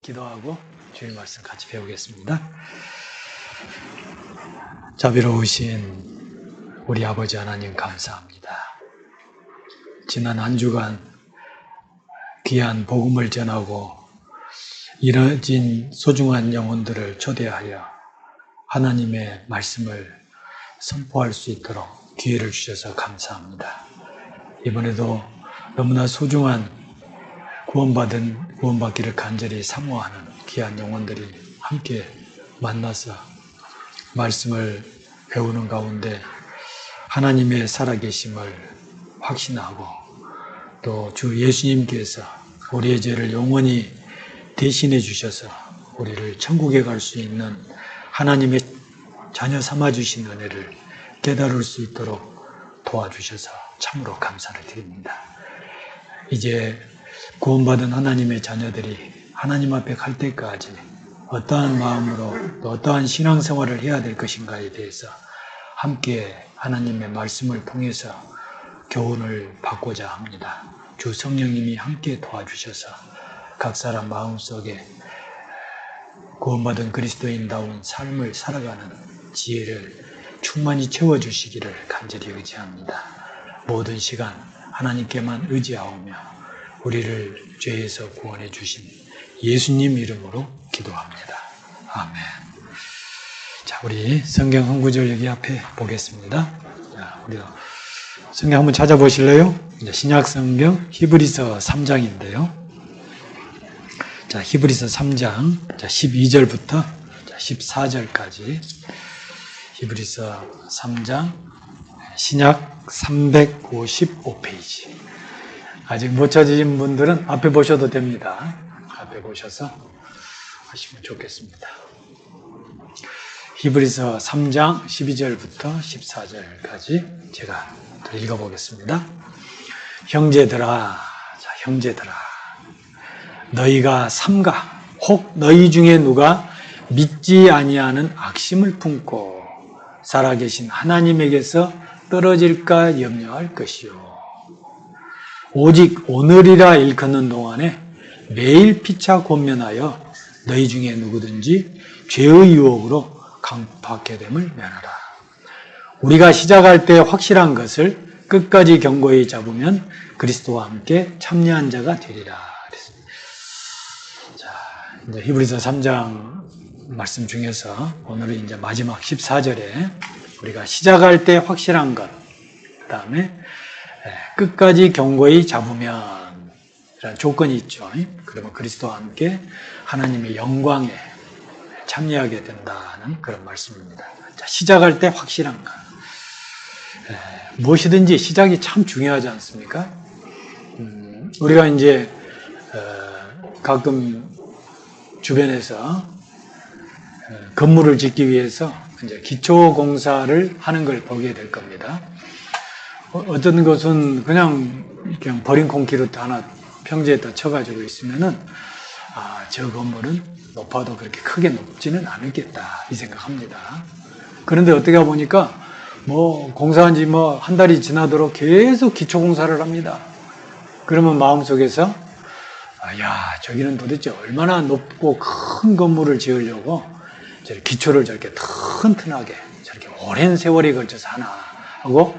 기도하고 주일 말씀 같이 배우겠습니다. 자비로우신 우리 아버지 하나님 감사합니다. 지난 한 주간 귀한 복음을 전하고 이뤄진 소중한 영혼들을 초대하여 하나님의 말씀을 선포할 수 있도록 기회를 주셔서 감사합니다. 이번에도 너무나 소중한 구원받기를 간절히 사모하는 귀한 영혼들이 함께 만나서 말씀을 배우는 가운데 하나님의 살아계심을 확신하고 또 주 예수님께서 우리의 죄를 영원히 대신해 주셔서 우리를 천국에 갈 수 있는 하나님의 자녀 삼아주신 은혜를 깨달을 수 있도록 도와주셔서 참으로 감사를 드립니다. 이제 구원받은 하나님의 자녀들이 하나님 앞에 갈 때까지 어떠한 마음으로 또 어떠한 신앙생활을 해야 될 것인가에 대해서 함께 하나님의 말씀을 통해서 교훈을 받고자 합니다. 주 성령님이 함께 도와주셔서 각 사람 마음속에 구원받은 그리스도인다운 삶을 살아가는 지혜를 충만히 채워주시기를 간절히 의지합니다. 모든 시간 하나님께만 의지하오며 우리를 죄에서 구원해 주신 예수님 이름으로 기도합니다. 아멘. 자, 우리 성경 한 구절 여기 앞에 보겠습니다. 자, 우리 성경 한번 찾아보실래요? 신약 성경 히브리서 3장인데요. 자, 히브리서 3장 12절부터 14절까지 히브리서 3장 신약 355페이지. 아직 못 찾으신 분들은 앞에 보셔도 됩니다. 앞에 보셔서 하시면 좋겠습니다. 히브리서 3장 12절부터 14절까지 제가 읽어보겠습니다. 형제들아, 너희가 삼가 혹 너희 중에 누가 믿지 아니하는 악심을 품고 살아계신 하나님에게서 떨어질까 염려할 것이요. 오직 오늘이라 일컫는 동안에 매일 피차 권면하여 너희 중에 누구든지 죄의 유혹으로 강팍하게 됨을 면하라. 우리가 시작할 때 확실한 것을 끝까지 견고히 잡으면 그리스도와 함께 참여한 자가 되리라. 자, 이제 히브리서 3장 말씀 중에서 오늘은 이제 마지막 14절에 우리가 시작할 때 확실한 것, 그 다음에 끝까지 견고히 잡으면 이라는 조건이 있죠. 그러면 그리스도와 함께 하나님의 영광에 참여하게 된다는 그런 말씀입니다. 자, 시작할 때 확실한 것. 무엇이든지 시작이 참 중요하지 않습니까? 우리가 이제 가끔 주변에서 건물을 짓기 위해서 이제 기초공사를 하는 걸 보게 될 겁니다. 어떤 것은 그냥 버린 콘크리트 하나 평지에다 쳐가지고 있으면은 저 건물은 높아도 그렇게 크게 높지는 않겠다 이 생각합니다. 그런데 어떻게 보니까 공사한 지 한 달이 지나도록 계속 기초 공사를 합니다. 그러면 마음속에서 저기는 도대체 얼마나 높고 큰 건물을 지으려고 저렇게 기초를 저렇게 튼튼하게 저렇게 오랜 세월에 걸쳐서 하나 하고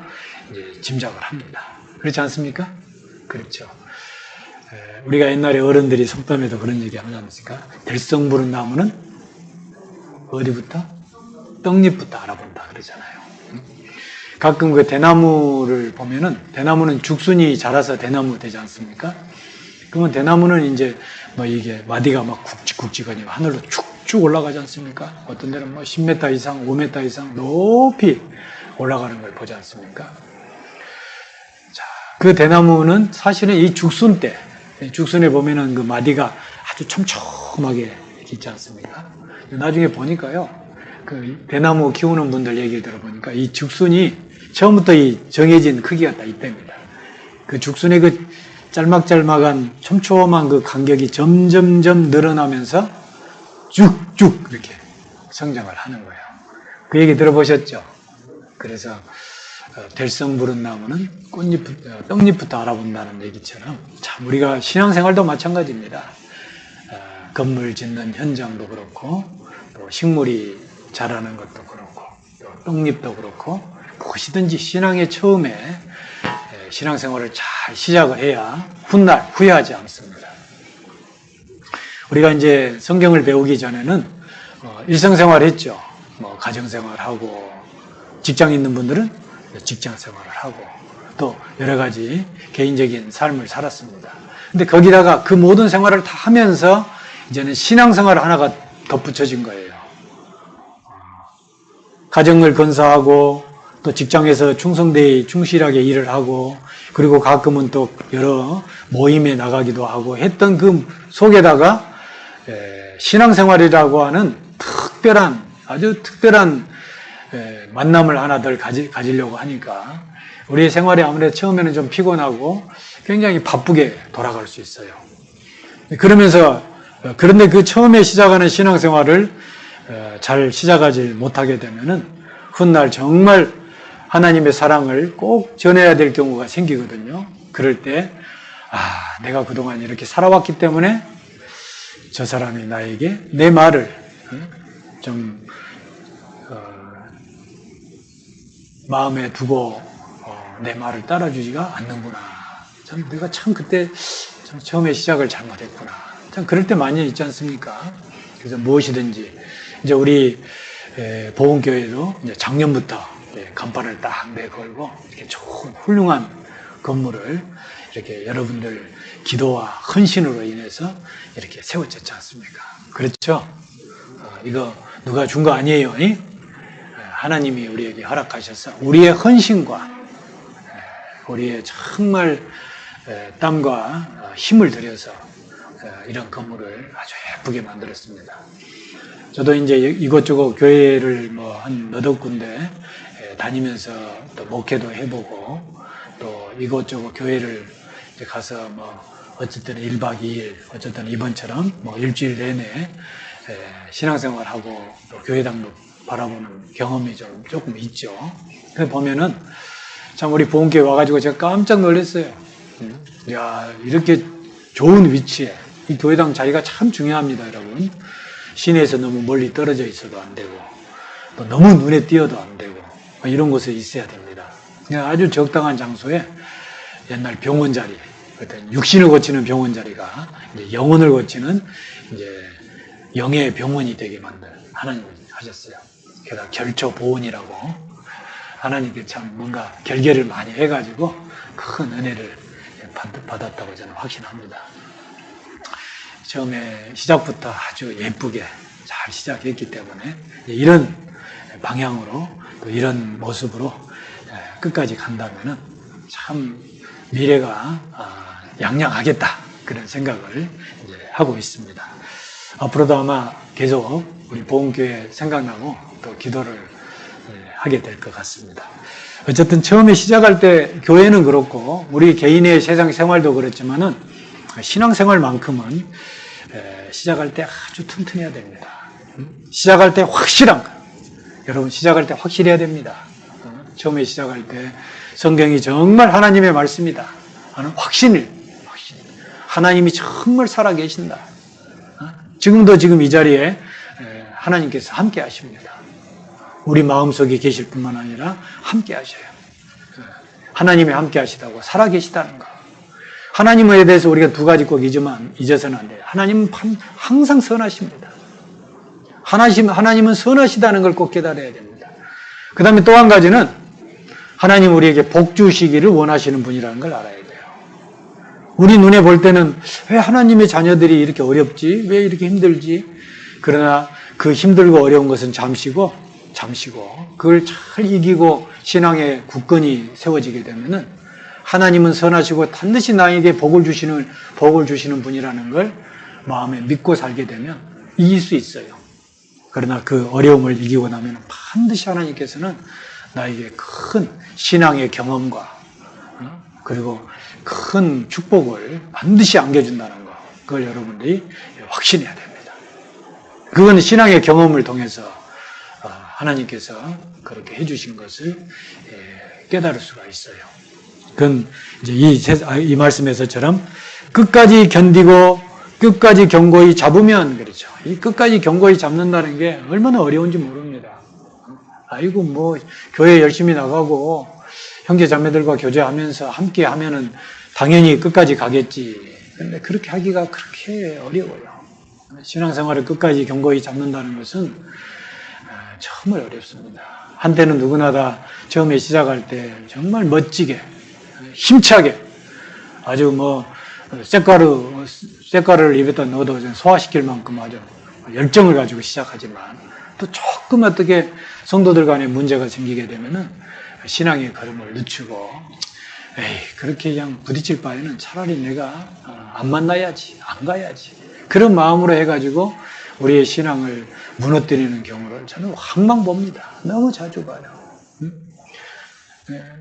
이제 짐작을 합니다. 그렇지 않습니까? 그렇죠. 우리가 옛날에 어른들이 속담에도 그런 얘기 하지 않습니까? 들성 부른 나무는 어디부터? 떡잎부터 알아본다 그러잖아요. 가끔 그 대나무를 보면은 대나무는 죽순이 자라서 대나무 되지 않습니까? 그러면 대나무는 이제 이게 마디가 막 굵직굵직하니 하늘로 쭉쭉 올라가지 않습니까? 어떤 데는 10m 이상, 5m 이상 높이 올라가는 걸 보지 않습니까? 자, 그 대나무는 사실은 이 죽순에 보면은 그 마디가 아주 촘촘하게 있지 않습니까? 나중에 보니까요, 그 대나무 키우는 분들 얘기를 들어보니까 이 죽순이 처음부터 이 정해진 크기가 다 있답니다. 그 죽순의 그 짤막짤막한 촘촘한 그 간격이 점점점 늘어나면서 쭉쭉 이렇게 성장을 하는 거예요. 그 얘기 들어보셨죠? 그래서 될성 부른 나무는 떡잎부터 알아본다는 얘기처럼 참 우리가 신앙생활도 마찬가지입니다. 건물 짓는 현장도 그렇고 또 식물이 자라는 것도 그렇고 또 떡잎도 그렇고 무엇이든지 신앙의 처음에 신앙생활을 잘 시작을 해야 훗날 후회하지 않습니다. 우리가 이제 성경을 배우기 전에는 일상생활 했죠. 뭐 가정생활하고 직장 있는 분들은 직장생활을 하고 또 여러 가지 개인적인 삶을 살았습니다. 근데 거기다가 그 모든 생활을 다 하면서 이제는 신앙생활 하나가 덧붙여진 거예요. 가정을 건사하고 또 직장에서 충성되이 충실하게 일을 하고 그리고 가끔은 또 여러 모임에 나가기도 하고 했던 그 속에다가 신앙생활이라고 하는 아주 특별한 만남을 하나 더 가지려고 하니까 우리의 생활이 아무래도 처음에는 좀 피곤하고 굉장히 바쁘게 돌아갈 수 있어요. 그런데 그 처음에 시작하는 신앙생활을 잘 시작하지 못하게 되면은 훗날 정말 하나님의 사랑을 꼭 전해야 될 경우가 생기거든요. 그럴 때 내가 그동안 이렇게 살아왔기 때문에 저 사람이 나에게 내 말을 좀 마음에 두고 내 말을 따라주지가 않는구나. 내가 참 그때 참 처음에 시작을 잘못했구나. 참 그럴 때 많이 있지 않습니까? 그래서 무엇이든지 이제 우리 보훈교회도 이제 작년부터 간판을 딱 내걸고 이렇게 좋은 훌륭한 건물을 이렇게 여러분들 기도와 헌신으로 인해서 이렇게 세워졌지 않습니까? 그렇죠? 이거 누가 준 거 아니에요. 하나님이 우리에게 허락하셔서 우리의 헌신과 우리의 정말 땀과 힘을 들여서 이런 건물을 아주 예쁘게 만들었습니다. 저도 이제 이것저것 교회를 뭐 한 너댓 군데 다니면서 또 목회도 해보고 또 이것저것 교회를 이제 가서 뭐 어쨌든 1박 2일 어쨌든 이번처럼 뭐 일주일 내내 신앙생활하고 또 교회당도 바라보는 경험이 조금 있죠. 그래서 보면은 참 우리 보훈교회 와가지고 제가 깜짝 놀랐어요. 야, 이렇게 좋은 위치에 이 교회당 자리가 참 중요합니다, 여러분. 시내에서 너무 멀리 떨어져 있어도 안 되고 또 너무 눈에 띄어도 안 되고 이런 곳에 있어야 됩니다. 그냥 아주 적당한 장소에 옛날 병원 자리, 육신을 고치는 병원 자리가 이제 영혼을 고치는 이제 영의 병원이 되게 만든 하나님이 하셨어요. 게다가 결초보훈이라고 하나님께 참 뭔가 결계를 많이 해가지고 큰 은혜를 받았다고 저는 확신합니다. 처음에 시작부터 아주 예쁘게 잘 시작했기 때문에 이런 방향으로 또 이런 모습으로 끝까지 간다면은 참 미래가 양양하겠다 그런 생각을 이제 하고 있습니다. 앞으로도 아마 계속 우리 보훈교회 생각나고 또 기도를 하게 될 것 같습니다. 어쨌든 처음에 시작할 때 교회는 그렇고 우리 개인의 세상 생활도 그렇지만은 신앙생활만큼은 시작할 때 아주 튼튼해야 됩니다. 시작할 때 확실한 거. 여러분 시작할 때 확실해야 됩니다. 처음에 시작할 때 성경이 정말 하나님의 말씀이다 하는 확신. 하나님이 정말 살아계신다. 지금도 지금 이 자리에 하나님께서 함께 하십니다. 우리 마음속에 계실 뿐만 아니라 함께 하셔요. 하나님이 함께 하시다고 살아계시다는 거. 하나님에 대해서 우리가 두 가지 꼭 잊어서는 안 돼요. 하나님은 항상 선하십니다. 하나님은 선하시다는 걸 꼭 깨달아야 됩니다. 그 다음에 또 한 가지는 하나님 우리에게 복 주시기를 원하시는 분이라는 걸 알아야 돼요. 우리 눈에 볼 때는 왜 하나님의 자녀들이 이렇게 어렵지? 왜 이렇게 힘들지? 그러나 그 힘들고 어려운 것은 잠시고 그걸 잘 이기고 신앙의 굳건히 세워지게 되면은 하나님은 선하시고 반드시 나에게 복을 주시는 분이라는 걸 마음에 믿고 살게 되면 이길 수 있어요. 그러나 그 어려움을 이기고 나면 반드시 하나님께서는 나에게 큰 신앙의 경험과 그리고 큰 축복을 반드시 안겨준다는 거. 그걸 여러분들이 확신해야 됩니다. 그건 신앙의 경험을 통해서 하나님께서 그렇게 해주신 것을 깨달을 수가 있어요. 그건 이제 이 말씀에서처럼 끝까지 견디고 끝까지 견고히 잡으면 그렇죠. 이 끝까지 견고히 잡는다는 게 얼마나 어려운지 모릅니다. 아이고 뭐 교회 열심히 나가고 형제 자매들과 교제하면서 함께 하면은 당연히 끝까지 가겠지. 근데 그렇게 하기가 그렇게 어려워요. 신앙생활을 끝까지 견고히 잡는다는 것은 정말 어렵습니다. 한때는 누구나 다 처음에 시작할 때 정말 멋지게 힘차게 아주 뭐 쇳가루를 입에다 넣어도 소화시킬 만큼 아주 열정을 가지고 시작하지만 또 조금 어떻게 성도들 간에 문제가 생기게 되면은 신앙의 걸음을 늦추고 에이 그렇게 그냥 부딪힐 바에는 차라리 내가 안 만나야지 안 가야지 그런 마음으로 해가지고 우리의 신앙을 무너뜨리는 경우를 저는 항상 봅니다. 너무 자주 봐요.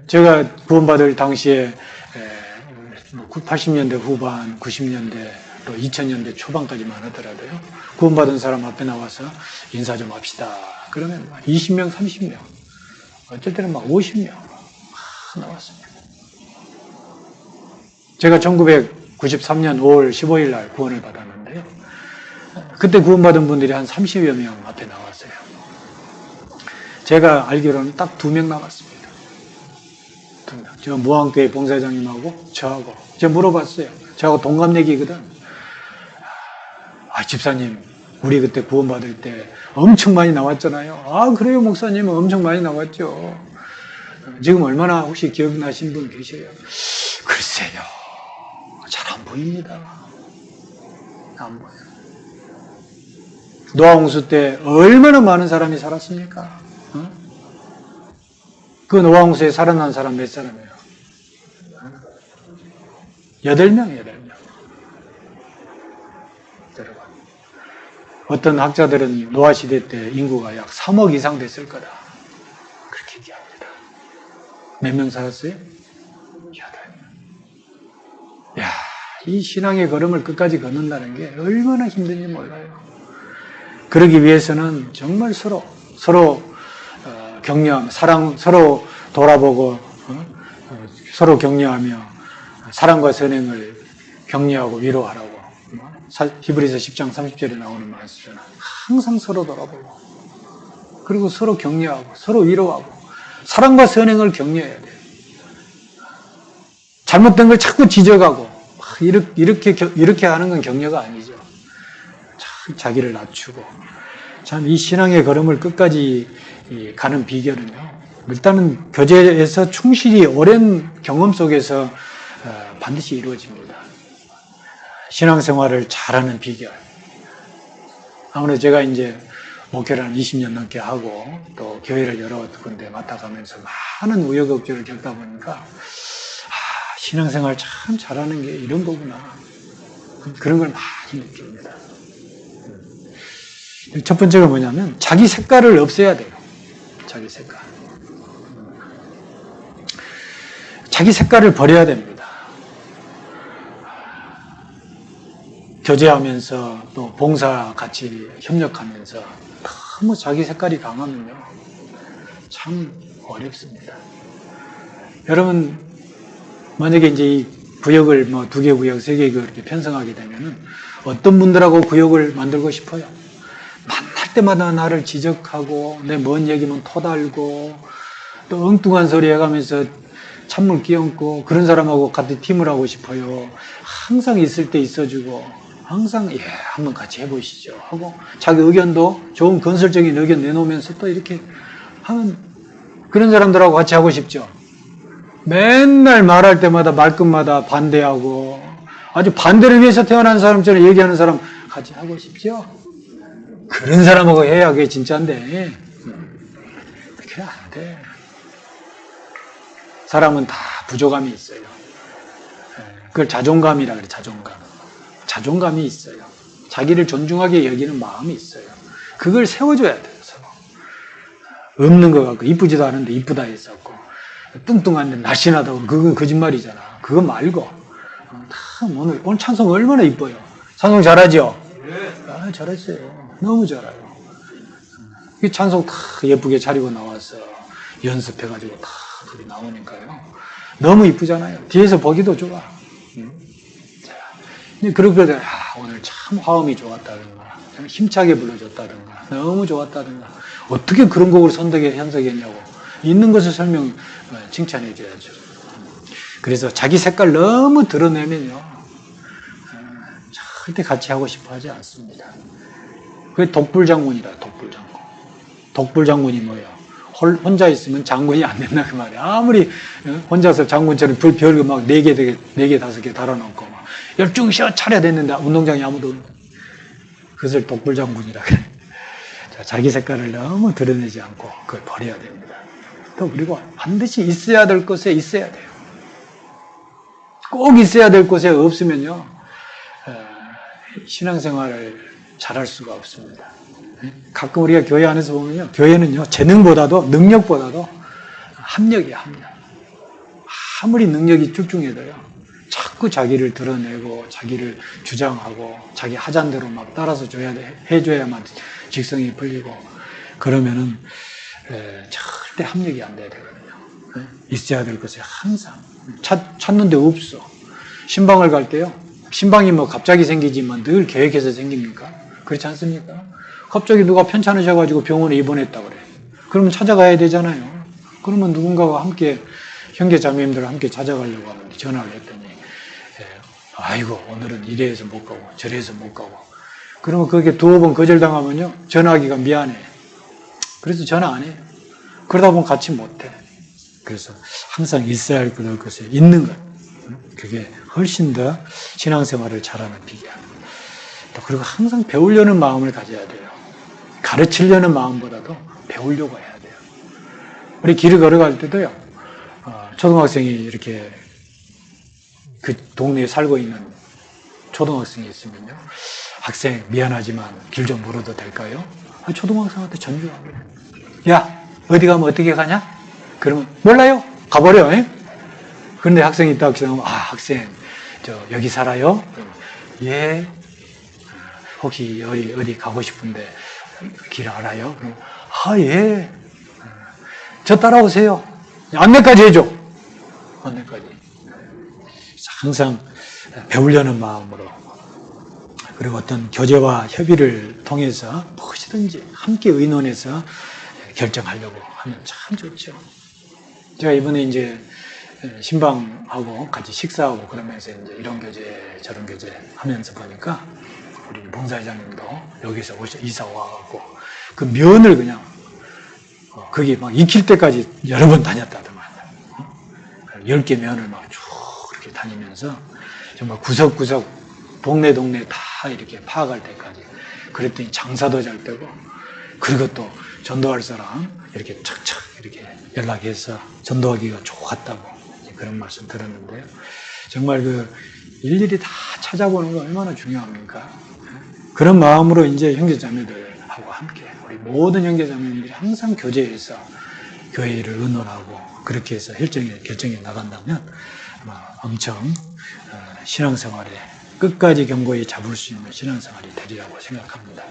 제가 구원받을 당시에 80년대 후반, 90년대 또 2000년대 초반까지만 하더라도요. 구원받은 사람 앞에 나와서 인사 좀 합시다. 그러면 20명, 30명, 어쩔 때는 막 50명 나왔습니다. 제가 1993년 5월 15일 날 구원을 받았는데요. 그때 구원받은 분들이 한 30여 명 앞에 나왔어요. 제가 알기로는 딱 2명 남았습니다. 2명. 저 무안교회 봉사장님하고 저하고 제가 물어봤어요. 저하고 동갑내기거든. 집사님 우리 그때 구원받을 때 엄청 많이 나왔잖아요. 아 그래요 목사님 엄청 많이 나왔죠. 지금 얼마나 혹시 기억나신 분 계세요? 글쎄요. 잘 안 보입니다. 안 보여요. 노아 홍수 때 얼마나 많은 사람이 살았습니까? 그 노아 홍수에 살아난 사람 몇 사람이에요? 8명. 여러분. 어떤 학자들은 노아 시대 때 인구가 약 3억 이상 됐을 거다. 그렇게 얘기합니다. 몇 명 살았어요? 8명. 야, 이 신앙의 걸음을 끝까지 걷는다는 게 얼마나 힘든지 몰라요. 그러기 위해서는 정말 서로 격려하며 서로 돌아보고 서로 격려하며 사랑과 선행을 격려하고 위로하라고 히브리서 10장 30절에 나오는 말씀은 항상 서로 돌아보고 그리고 서로 격려하고 서로 위로하고 사랑과 선행을 격려해야 돼요. 잘못된 걸 자꾸 지적하고 이렇게 하는 건 격려가 아니죠. 자기를 낮추고 참 이 신앙의 걸음을 끝까지 가는 비결은요. 일단은 교제에서 충실히 오랜 경험 속에서 반드시 이루어집니다. 신앙생활을 잘하는 비결. 아무래도 제가 이제 목회를 한 20년 넘게 하고 또 교회를 여러 군데 맡아가면서 많은 우여곡절을 겪다 보니까 신앙생활 참 잘하는 게 이런 거구나. 그런 걸 많이 느낍니다. 첫 번째가 뭐냐면 자기 색깔을 없애야 돼요. 자기 색깔. 자기 색깔을 버려야 됩니다. 교제하면서 또 봉사 같이 협력하면서 너무 자기 색깔이 강하면요. 참 어렵습니다. 여러분 만약에 이제 이 구역을 2개 구역, 3개 구역 이렇게 편성하게 되면은 어떤 분들하고 구역을 만들고 싶어요? 만날 때마다 나를 지적하고 내 뭔 얘기면 토달고 또 엉뚱한 소리 해가면서 찬물 끼얹고 그런 사람하고 같이 팀을 하고 싶어요. 항상 있을 때 있어주고 항상 한번 같이 해보시죠 하고 자기 의견도 좋은 건설적인 의견 내놓으면서 또 이렇게 하면 그런 사람들하고 같이 하고 싶죠. 맨날 말할 때마다 말끝마다 반대하고 아주 반대를 위해서 태어난 사람처럼 얘기하는 사람 같이 하고 싶죠. 그런 사람하고 해야 그게 진짜인데 그게 안 돼. 사람은 다 부족함이 있어요. 그걸 자존감이라 그래. 자존감이 있어요. 자기를 존중하게 여기는 마음이 있어요. 그걸 세워줘야 돼요. 서로. 없는 것 같고 이쁘지도 않은데 이쁘다 했었고 뚱뚱한데 날씬하다고 그건 거짓말이잖아. 그거 말고 오늘 찬송 얼마나 이뻐요. 찬송 잘하죠? 잘했어요. 너무 잘해요. 이 찬송 다 예쁘게 차리고 나와서 연습해가지고 다 둘이 나오니까요. 너무 이쁘잖아요. 뒤에서 보기도 좋아. 자, 그러거든. 오늘 참 화음이 좋았다든가, 힘차게 불러줬다든가, 너무 좋았다든가, 어떻게 그런 곡을 현석했냐고. 있는 것을 칭찬해 줘야죠. 그래서 자기 색깔 너무 드러내면요, 절대 같이 하고 싶어 하지 않습니다. 그게 독불장군이다, 독불장군. 독불장군이 뭐예요? 혼자 있으면 장군이 안 된다, 그 말이야. 아무리 혼자서 장군처럼 별거 막 4개, 5개 달아놓고, 막, 열중시어 차려야 됐는데, 운동장에 아무도 없는. 그것을 독불장군이라 그래. 자, 자기 색깔을 너무 드러내지 않고, 그걸 버려야 됩니다. 또, 그리고 반드시 있어야 될 곳에 있어야 돼요. 꼭 있어야 될 곳에 없으면요, 신앙생활을 잘할 수가 없습니다. 가끔 우리가 교회 안에서 보면요, 교회는요, 재능보다도, 능력보다도 합력이에요, 합력. 아무리 능력이 쭉쭉해도요, 자꾸 자기를 드러내고, 자기를 주장하고, 자기 하잔대로 막 따라서 해줘야만 직성이 풀리고, 그러면은, 절대 합력이 안 돼야 되거든요. 있어야 될 것에 항상. 찾는데 없어. 신방을 갈 때요, 신방이 뭐 갑자기 생기지만 늘 계획해서 생깁니까? 그렇지 않습니까? 갑자기 누가 편찮으셔가지고 병원에 입원했다 그래. 그러면 찾아가야 되잖아요. 그러면 누군가와 함께, 형제 자매님들과 함께 찾아가려고 하는데 전화를 했더니, 아이고, 오늘은 이래서 못 가고, 저래서 못 가고. 그러면 그게 2번 거절당하면요, 전화하기가 미안해. 그래서 전화 안 해. 그러다 보면 같이 못 해. 그래서 항상 있어야 할 것에 있는 것. 그게 훨씬 더 신앙생활을 잘하는 비결입니다. 그리고 항상 배우려는 마음을 가져야 돼요. 가르치려는 마음보다도 배우려고 해야 돼요. 우리 길을 걸어갈 때도요, 초등학생이 이렇게 그 동네에 살고 있는 초등학생이 있으면요, 학생 미안하지만 길 좀 물어도 될까요? 초등학생한테 전주하고, 야, 어디 가면 어떻게 가냐? 그러면 몰라요. 가버려. 그런데 학생이 딱 생각하면, 학생, 여기 살아요? 예. 혹시 어디 가고 싶은데 길 알아요? 예. 저 따라오세요. 안내까지 해줘. 안내까지. 항상 배우려는 마음으로, 그리고 어떤 교제와 협의를 통해서 무엇이든지 함께 의논해서 결정하려고 하면 참 좋죠. 제가 이번에 이제 신방하고 같이 식사하고 그러면서 이제 이런 교제 저런 교제 하면서 보니까 우리 봉사회장님도 여기서 이사 와갖고 그 면을 그냥 거기 막 익힐 때까지 여러 번 다녔다더만. 10개 면을 막 쭉 이렇게 다니면서 정말 구석구석 동네 다 이렇게 파악할 때까지. 그랬더니 장사도 잘 되고, 그리고 또 전도할 사람 이렇게 착착 이렇게 연락해서 전도하기가 좋았다고 그런 말씀 들었는데요. 정말 일일이 다 찾아보는 거 얼마나 중요합니까? 그런 마음으로 이제 형제자매들하고 함께 우리 모든 형제자매들이 항상 교제해서 교회를 의논하고 그렇게 해서 결정해 나간다면 아마 엄청 신앙생활에 끝까지 견고히 잡을 수 있는 신앙생활이 되리라고 생각합니다.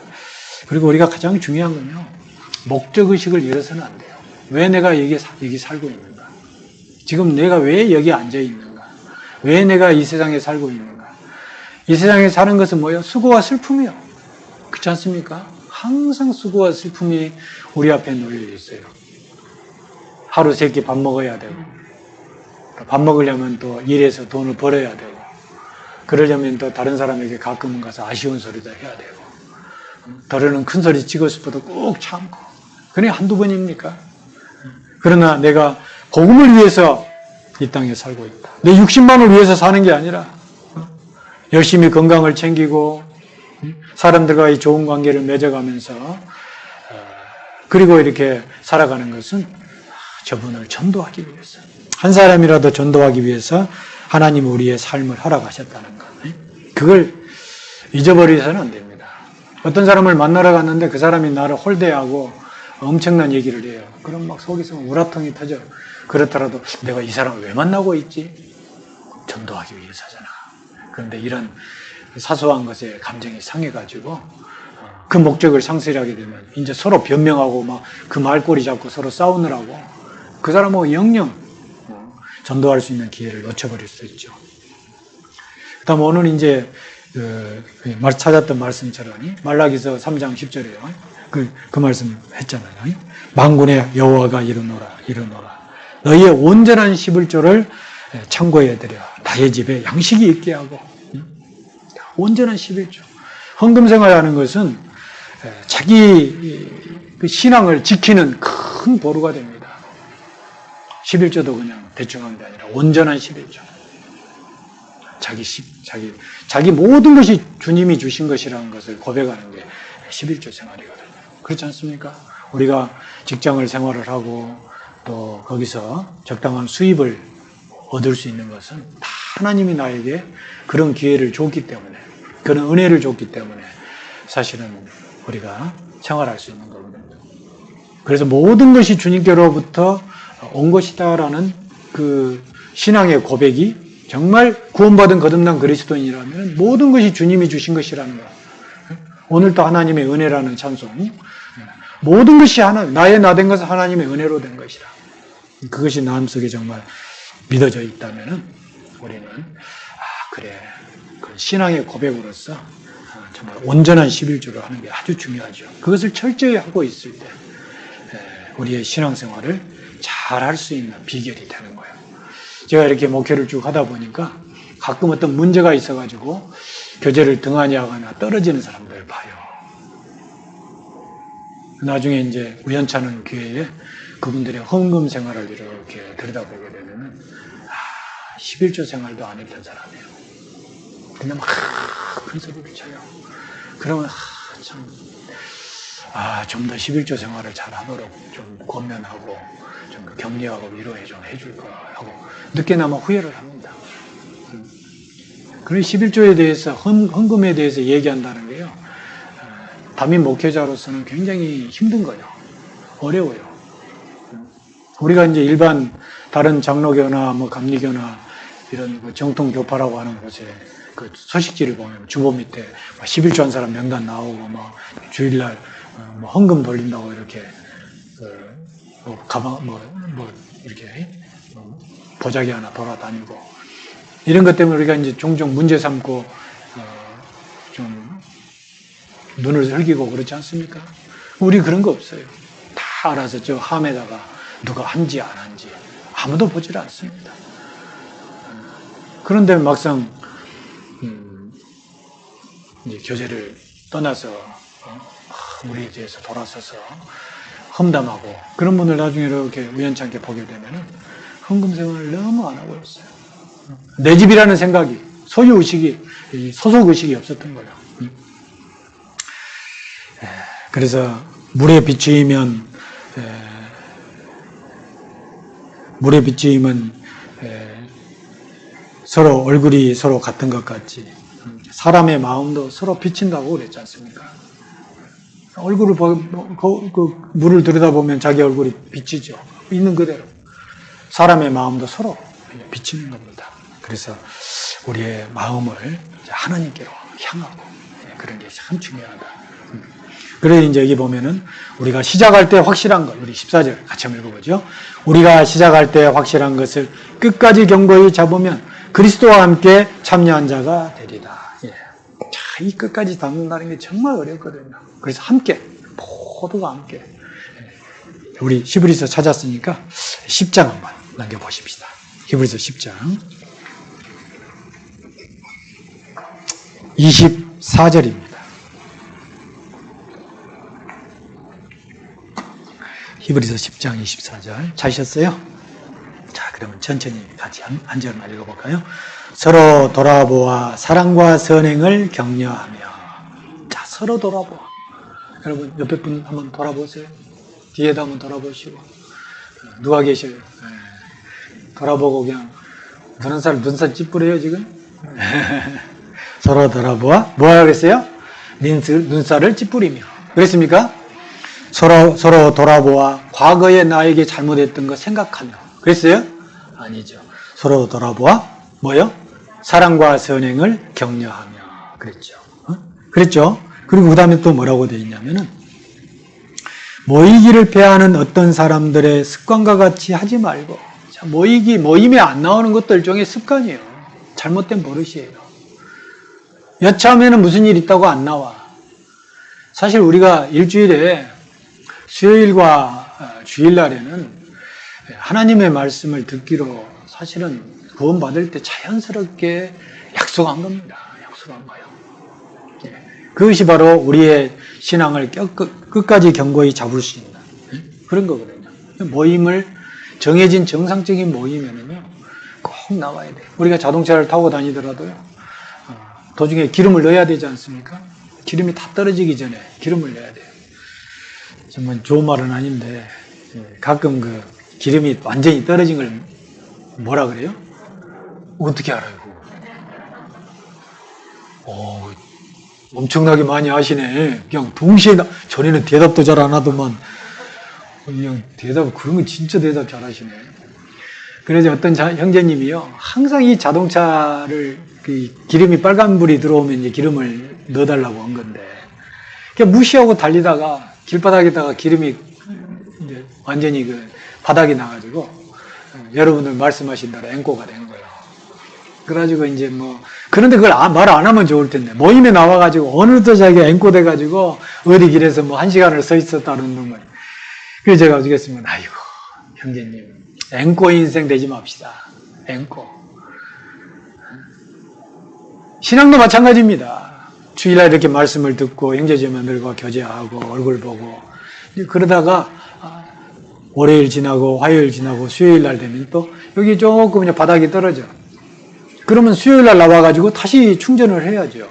그리고 우리가 가장 중요한 건요, 목적의식을 잃어서는 안 돼요. 왜 내가 여기 살고 있는가? 지금 내가 왜 여기 앉아 있는가? 왜 내가 이 세상에 살고 있는가? 이 세상에 사는 것은 뭐예요? 수고와 슬픔이요. 그렇지 않습니까? 항상 수고와 슬픔이 우리 앞에 놓여 있어요. 하루 3끼 밥 먹어야 되고, 밥 먹으려면 또 일해서 돈을 벌어야 되고, 그러려면 또 다른 사람에게 가끔은 가서 아쉬운 소리도 해야 되고, 더러는 큰 소리 치고 싶어도 꾹 참고. 그게 한두 번입니까? 그러나 내가 복음을 위해서 이 땅에 살고 있다. 내 60만을 위해서 사는 게 아니라 열심히 건강을 챙기고 사람들과의 좋은 관계를 맺어가면서 그리고 이렇게 살아가는 것은 저분을 전도하기 위해서, 한 사람이라도 전도하기 위해서 하나님 우리의 삶을 허락하셨다는 것. 그걸 잊어버리서는 안 됩니다. 어떤 사람을 만나러 갔는데 그 사람이 나를 홀대하고 엄청난 얘기를 해요. 그럼 막 속에서 우라통이 터져. 그렇더라도 내가 이 사람을 왜 만나고 있지? 전도하기 위해서잖아. 그런데 이런 사소한 것에 감정이 상해가지고 그 목적을 상실하게 되면 이제 서로 변명하고 막 그 말꼬리 잡고 서로 싸우느라고 그 사람하고 영영 전도할 수 있는 기회를 놓쳐버릴 수 있죠. 그 다음 오늘 이제 찾았던 말씀처럼 말라기서 3장 10절에요. 그 말씀 했잖아요. 만군의 여호와가 이르노라. 너희의 온전한 11조를 창고에 들여 나의 집에 양식이 있게 하고. 온전한 11조. 헌금생활하는 것은 자기 그 신앙을 지키는 큰 보루가 됩니다. 11조도 그냥 대충 하는 게 아니라 온전한 11조. 자기 모든 것이 주님이 주신 것이라는 것을 고백하는 게 11조 생활이거든요. 그렇지 않습니까? 우리가 직장을 생활을 하고 또 거기서 적당한 수입을 얻을 수 있는 것은 다 하나님이 나에게 그런 기회를 줬기 때문에, 그런 은혜를 줬기 때문에 사실은 우리가 생활할 수 있는 거거든요. 그래서 모든 것이 주님께로부터 온 것이다라는 그 신앙의 고백이 정말 구원받은 거듭난 그리스도인이라면 모든 것이 주님이 주신 것이라는 거. 오늘도 하나님의 은혜라는 찬송. 모든 것이 나의 나 된 것은 하나님의 은혜로 된 것이라. 그것이 마음속에 정말 믿어져 있다면 우리는 그래. 그 신앙의 고백으로서 정말 온전한 11조를 하는 게 아주 중요하죠. 그것을 철저히 하고 있을 때 우리의 신앙생활을 잘 할 수 있는 비결이 되는 거예요. 제가 이렇게 목회를 쭉 하다 보니까 가끔 어떤 문제가 있어가지고 교제를 등한히 하거나 떨어지는 사람들을 봐요. 나중에 이제 우연찮은 기회에 그분들의 헌금 생활을 이렇게 들여다보게 되면 11조 생활도 안 했던 사람이에요. 그냥 막 큰 소리를 쳐요. 그러면 좀 더 11조 생활을 잘 하도록 좀 권면하고 좀 격려하고 위로해 좀 해줄 거 하고 늦게나마 후회를 합니다. 그런 11조에 대해서 헌금에 대해서 얘기한다는 게요. 담임 목회자로서는 굉장히 힘든 거예요. 어려워요. 우리가 이제 일반 다른 장로교나 감리교나 이런 정통 교파라고 하는 곳에 그 소식지를 보면 주보 밑에 11조 한 사람 명단 나오고 주일날 헌금 돌린다고 이렇게 가방 이렇게 보자기 하나 돌아다니고 이런 것 때문에 우리가 이제 종종 문제 삼고 좀 눈을 흘기고 그렇지 않습니까? 우리 그런 거 없어요. 다 알아서 저 함에다가 누가 한지 안 한지 아무도 보질 않습니다. 그런데 막상 이제 교제를 떠나서 우리에 대해서 돌아서서 험담하고 그런 분을 나중에 이렇게 우연찮게 보게 되면은 헌금 생활을 너무 안 하고 있어요. 내 집이라는 생각이, 소유의식이, 소속의식이 없었던 거예요. 그래서 물에 비추이면 서로 얼굴이 서로 같은 것 같지. 사람의 마음도 서로 비친다고 그랬지 않습니까? 얼굴을 물을 들여다보면 자기 얼굴이 비치죠. 있는 그대로. 사람의 마음도 서로 비치는 겁니다. 그래서 우리의 마음을 하나님께로 향하고 그런 게 참 중요하다. 그래서 이제 여기 보면은 우리가 시작할 때 확실한 것, 우리 14절 같이 한번 읽어보죠. 우리가 시작할 때 확실한 것을 끝까지 견고히 잡으면 그리스도와 함께 참여한 자가 되리다. 자, 이 끝까지 담는다는 게 정말 어렵거든요. 그래서 함께, 모두가 함께. 우리 히브리서 찾았으니까 10장 한번 넘겨보십시다. 히브리서 10장 24절입니다. 히브리서 10장 24절 찾으셨어요? 자, 그러면 천천히 같이 한 절만 읽어볼까요? 서로 돌아보아 사랑과 선행을 격려하며. 자, 서로 돌아보아. 여러분 옆에 분 한번 돌아보세요. 뒤에도 한번 돌아보시고. 누가 계셔요? 돌아보고 그냥 눈살 찌푸려요 지금? 서로 돌아보아 뭐라고 그랬어요? 눈살을 찌푸리며. 그랬습니까? 서로 돌아보아 과거에 나에게 잘못했던 거 생각하며. 그랬어요? 아니죠. 서로 돌아보아 뭐요? 사랑과 선행을 격려하며. 그랬죠. 그랬죠? 그리고 그 다음에 또 뭐라고 되어 있냐면은 모이기를 패하는 어떤 사람들의 습관과 같이 하지 말고. 자, 모임에 안 나오는 것도 일종의 습관이에요. 잘못된 버릇이에요. 여차하면 무슨 일 있다고 안 나와. 사실 우리가 일주일에 수요일과 주일날에는 하나님의 말씀을 듣기로 사실은 구원받을 때 자연스럽게 약속한 겁니다. 약속한 거예요. 그것이 바로 우리의 신앙을 끝까지 견고히 잡을 수 있는 그런 거거든요. 모임을 정해진 정상적인 모임에는요 꼭 나와야 돼요. 우리가 자동차를 타고 다니더라도요 도중에 기름을 넣어야 되지 않습니까? 기름이 다 떨어지기 전에 기름을 넣어야 돼요. 정말 좋은 말은 아닌데 가끔 그 기름이 완전히 떨어진 걸 뭐라 그래요? 어떻게 알아요? 엄청나게 많이 아시네. 그냥 동시에 전에는 대답도 잘 안 하더만 그냥 그런 거 진짜 대답 잘 하시네. 그래서 어떤 형제님이요 항상 이 자동차를 기름이 빨간불이 들어오면 이제 기름을 넣어달라고 한 건데 그냥 무시하고 달리다가 길바닥에다가 기름이 이제 완전히 그 바닥이 나가지고 여러분들 말씀하신 대로 앵꼬가 된 거예요. 그래가지고 이제 뭐 그런데 그걸 말 안 하면 좋을 텐데 모임에 나와가지고 어느덧 자기가 앵꼬 돼가지고 어디 길에서 뭐 1시간을 서 있었다는 놈을. 그래서 제가 어떻게 했으면 아이고 형제님 앵꼬 인생 되지 맙시다. 앵꼬. 신앙도 마찬가지입니다. 주일날 이렇게 말씀을 듣고 형제자매들과 교제하고 얼굴 보고 그러다가 월요일 지나고 화요일 지나고 수요일날 되면 또 여기 조금 이제 바닥이 떨어져. 그러면 수요일날 나와가지고 다시 충전을 해야죠.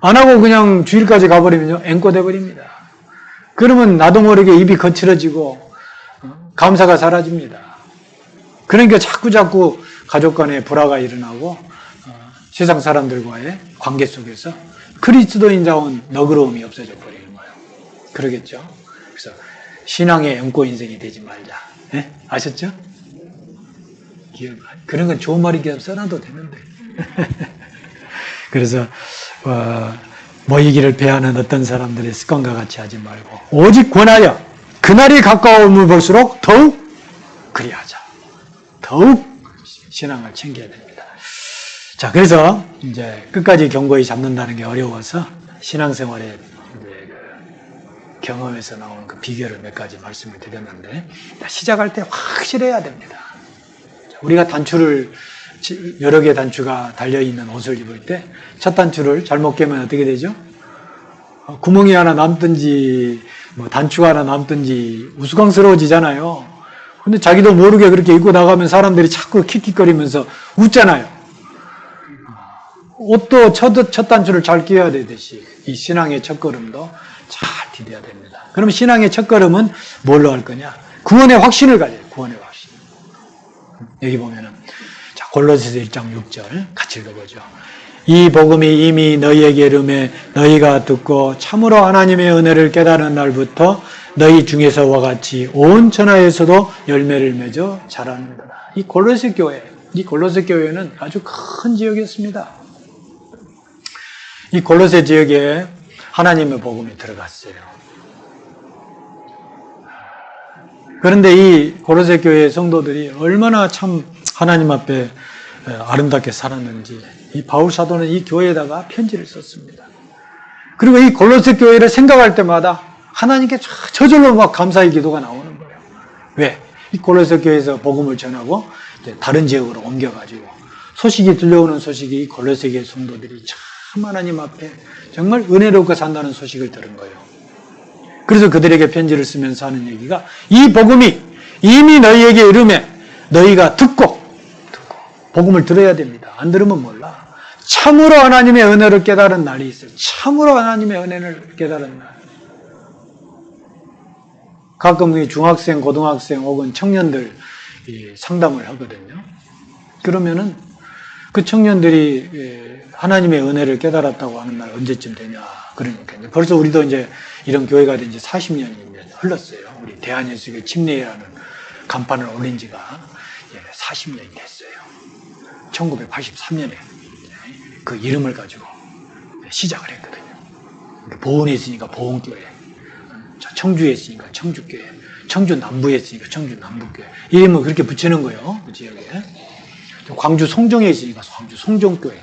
안 하고 그냥 주일까지 가버리면요 앵꼬 돼버립니다. 그러면 나도 모르게 입이 거칠어지고 감사가 사라집니다. 그러니까 자꾸 가족 간에 불화가 일어나고 세상 사람들과의 관계 속에서 그리스도인다운 너그러움이 없어져 버리는 거예요. 그러겠죠? 그래서 신앙의 앵꼬 인생이 되지 말자. 네? 아셨죠? 그런 건 좋은 말이 그냥 써놔도 되는데. 그래서 모이기를 배하는 어떤 사람들의 습관과 같이 하지 말고 오직 권하여 그날이 가까움을 볼수록 더욱 그리하자. 더욱 신앙을 챙겨야 됩니다. 자, 그래서 이제 끝까지 견고히 잡는다는 게 어려워서 신앙생활의 경험에서 나오는 그 비결을 몇 가지 말씀을 드렸는데 시작할 때 확실해야 됩니다. 우리가 단추를 여러 개의 단추가 달려있는 옷을 입을 때 첫 단추를 잘못 깨면 어떻게 되죠? 구멍이 하나 남든지 뭐 단추가 하나 남든지 우스꽝스러워지잖아요. 근데 자기도 모르게 그렇게 입고 나가면 사람들이 자꾸 킥킥거리면서 웃잖아요. 옷도 첫 단추를 잘 끼워야 되듯이 이 신앙의 첫걸음도 잘 디뎌야 됩니다. 그럼 신앙의 첫걸음은 뭘로 할 거냐? 구원의 확신을 가져요. 구원의 확신. 여기 보면은 자, 골로새서 1장 6절 같이 읽어보죠. 이 복음이 이미 너희에게 이르매 너희가 듣고 참으로 하나님의 은혜를 깨달은 날부터 너희 중에서와 같이 온 천하에서도 열매를 맺어 자라는구나. 이 골로새 교회는 아주 큰 지역이었습니다. 이 골로새 지역에 하나님의 복음이 들어갔어요. 그런데 이 골로새 교회 성도들이 얼마나 참 하나님 앞에 아름답게 살았는지 이 바울 사도는 이 교회에다가 편지를 썼습니다. 그리고 이 골로새 교회를 생각할 때마다 하나님께 저절로 막 감사의 기도가 나오는 거예요. 왜? 이 골로새 교회에서 복음을 전하고 이제 다른 지역으로 옮겨가지고 소식이 들려오는 소식이 이 골로새 교회 성도들이 참 하나님 앞에 정말 은혜롭게 산다는 소식을 들은 거예요. 그래서 그들에게 편지를 쓰면서 하는 얘기가 이 복음이 이미 너희에게 이르매 너희가 듣고 복음을 들어야 됩니다. 안 들으면 몰라. 참으로 하나님의 은혜를 깨달은 날이 있어요. 참으로 하나님의 은혜를 깨달은 날. 가끔 중학생, 고등학생 혹은 청년들 상담을 하거든요. 그러면은 그 청년들이 하나님의 은혜를 깨달았다고 하는 날 언제쯤 되냐. 그러니까 벌써 우리도 이제 이런 교회가 된 지 40년이 흘렀어요. 우리 대한예수교 침례라는 간판을 올린 지가 40년이 됐어요. 1983년에 그 이름을 가지고 시작을 했거든요. 보은에 있으니까 보은교회, 청주에 있으니까 청주교회, 청주 남부에 있으니까 청주 남부교회. 이름을 그렇게 붙이는 거예요. 그 지역에. 광주 송정에 있으니까 광주 송정교회.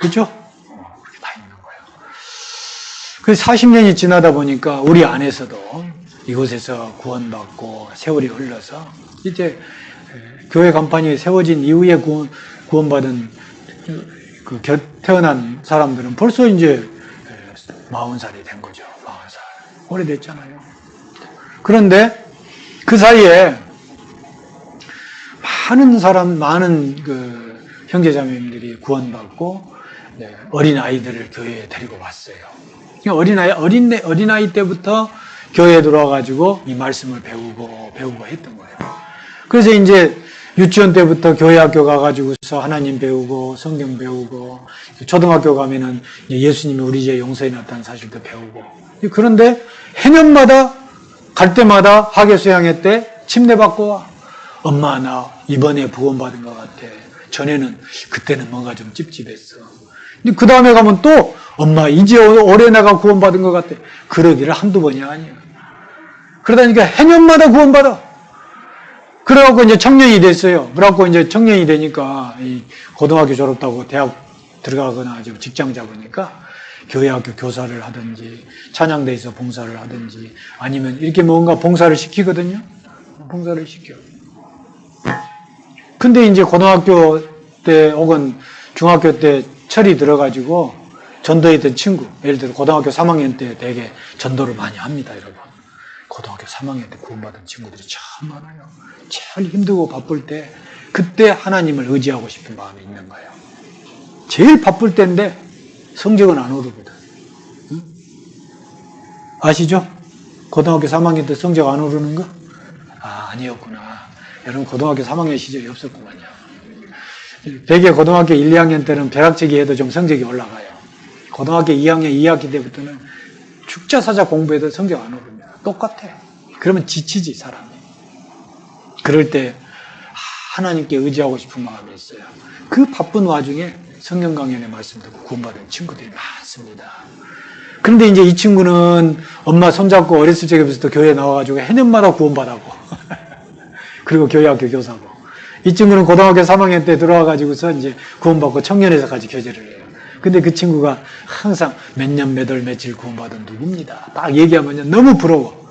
그죠? 그렇게 다 있는 거예요. 그 40년이 지나다 보니까 우리 안에서도 이곳에서 구원받고 세월이 흘러서 이제 교회 간판이 세워진 이후에 구원받은 태어난 사람들은 벌써 이제 40살이 된 거죠. 40살. 오래됐잖아요. 그런데 그 사이에 많은 그 형제자매님들이 구원받고 어린 아이들을 교회에 데리고 왔어요. 어린아이 때부터 교회에 들어와가지고 이 말씀을 배우고 했던 거예요. 그래서 이제 유치원 때부터 교회 학교 가가지고서 하나님 배우고 성경 배우고 초등학교 가면은 예수님이 우리 죄 용서해 놨다는 사실도 배우고. 그런데 해년마다 갈 때마다 학예 수양회 때 침례받고 와. 엄마 나 이번에 구원받은 것 같아. 전에는 그때는 뭔가 좀 찝찝했어. 근데 그 다음에 가면 또 엄마 이제 올해 내가 구원받은 것 같아. 그러기를 한두 번이 아니야. 그러다니까 해년마다 구원받아. 그래갖고 이제 청년이 됐어요. 그래갖고 이제 청년이 되니까 고등학교 졸업하고 대학 들어가거나 직장 잡으니까 교회 학교 교사를 하든지 찬양대에서 봉사를 하든지 아니면 이렇게 뭔가 봉사를 시키거든요. 봉사를 시켜. 근데 이제 고등학교 때 혹은 중학교 때 철이 들어가지고 전도했던 친구, 예를 들어 고등학교 3학년 때 되게 전도를 많이 합니다, 여러분. 고등학교 3학년 때 구원받은 친구들이 참 많아요. 제일 힘들고 바쁠 때 그때 하나님을 의지하고 싶은 마음이 있는 거예요. 제일 바쁠 때인데 성적은 안 오르거든. 응? 아시죠? 고등학교 3학년 때 성적 안 오르는 거? 아니었구나. 여러분 고등학교 3학년 시절이 없었구만요. 되게 고등학교 1, 2학년 때는 벼락치기 해도 좀 성적이 올라가요. 고등학교 2학년 2학기 때부터는 축자사자 공부해도 성적 안 오릅니다. 똑같아. 그러면 지치지 사람이. 그럴 때 하나님께 의지하고 싶은 마음이 있어요. 그 바쁜 와중에 성경 강연의 말씀 듣고 구원받은 친구들이 많습니다. 그런데 이제 이 친구는 엄마 손잡고 어렸을 적부터 교회에 나와가지고 해년마다 구원받았고 그리고 교회 학교 교사고 이 친구는 고등학교 3학년 때 들어와가지고서 이제 구원받고 청년에서까지 교제를 해요. 근데 그 친구가 항상 몇 년, 몇 월, 며칠 구원받은 누구입니다. 딱 얘기하면 너무 부러워.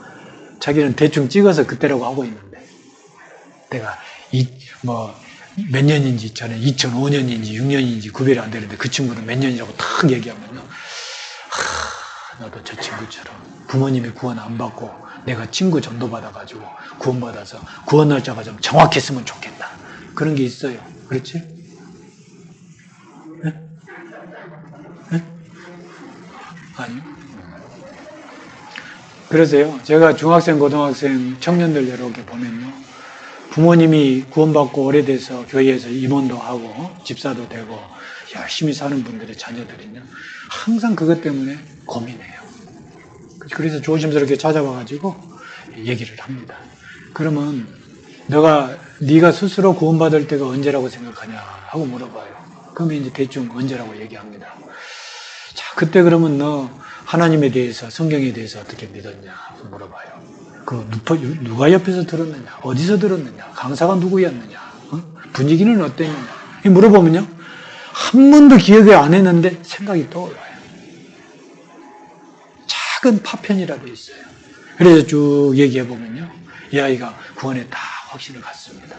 자기는 대충 찍어서 그때라고 하고 있는데 내가 몇 년인지 저는 2005년인지 6년인지 구별이 안 되는데 그 친구는 몇 년이라고 탁 얘기하면요. 나도 저 친구처럼 부모님이 구원 안 받고 내가 친구 전도받아가지고 구원받아서 구원 날짜가 좀 정확했으면 좋겠다. 그런 게 있어요. 그렇지? 네? 네? 아니요. 그래서요. 제가 중학생, 고등학생, 청년들 이렇게 보면요. 부모님이 구원받고 오래돼서 교회에서 임원도 하고 집사도 되고 열심히 사는 분들의 자녀들은요. 항상 그것 때문에 고민해요. 그래서 조심스럽게 찾아와가지고 얘기를 합니다. 그러면 네가 스스로 구원받을 때가 언제라고 생각하냐 하고 물어봐요. 그러면 이제 대충 언제라고 얘기합니다. 자, 그때 그러면 너 하나님에 대해서 성경에 대해서 어떻게 믿었냐 물어봐요. 누가 옆에서 들었느냐? 어디서 들었느냐? 강사가 누구였느냐? 분위기는 어땠느냐? 물어보면요. 한 번도 기억을 안 했는데 생각이 떠올라요. 작은 파편이라도 있어요. 그래서 쭉 얘기해보면요. 이 아이가 구원에 다 확신을 갖습니다.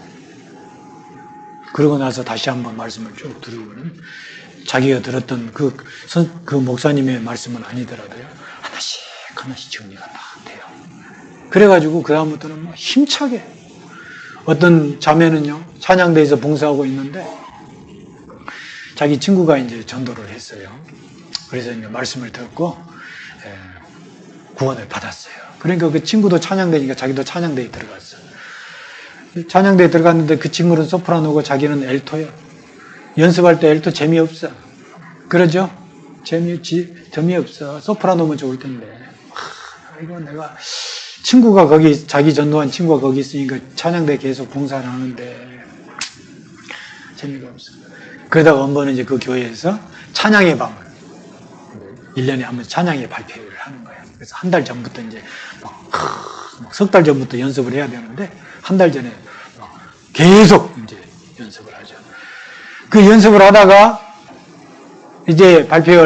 그러고 나서 다시 한번 말씀을 쭉 들으면 자기가 들었던 그 목사님의 말씀은 아니더라도요. 하나씩 정리가 다 돼요. 그래가지고 그 다음부터는 힘차게 어떤 자매는요. 찬양대에서 봉사하고 있는데 자기 친구가 이제 전도를 했어요. 그래서 이제 말씀을 듣고 구원을 받았어요. 그러니까 그 친구도 찬양대니까 자기도 찬양대에 들어갔어요. 찬양대에 들어갔는데 그 친구는 소프라노고 자기는 엘토예요. 연습할 때 엘토 재미없어. 그러죠? 재미없어. 소프라노면 좋을 텐데. 이거 내가 친구가 자기 전도한 친구가 거기 있으니까 찬양대 계속 봉사를 하는데 재미가 없어. 그러다가 한 번은 이제 그 교회에서 찬양의 밤을 1년에 한 번 찬양의 발표를 하는 거예요. 그래서 한 달 전부터 이제 석 달 전부터 연습을 해야 되는데 한 달 전에 계속 이제 연습을 하죠. 그 연습을 하다가 이제 발표회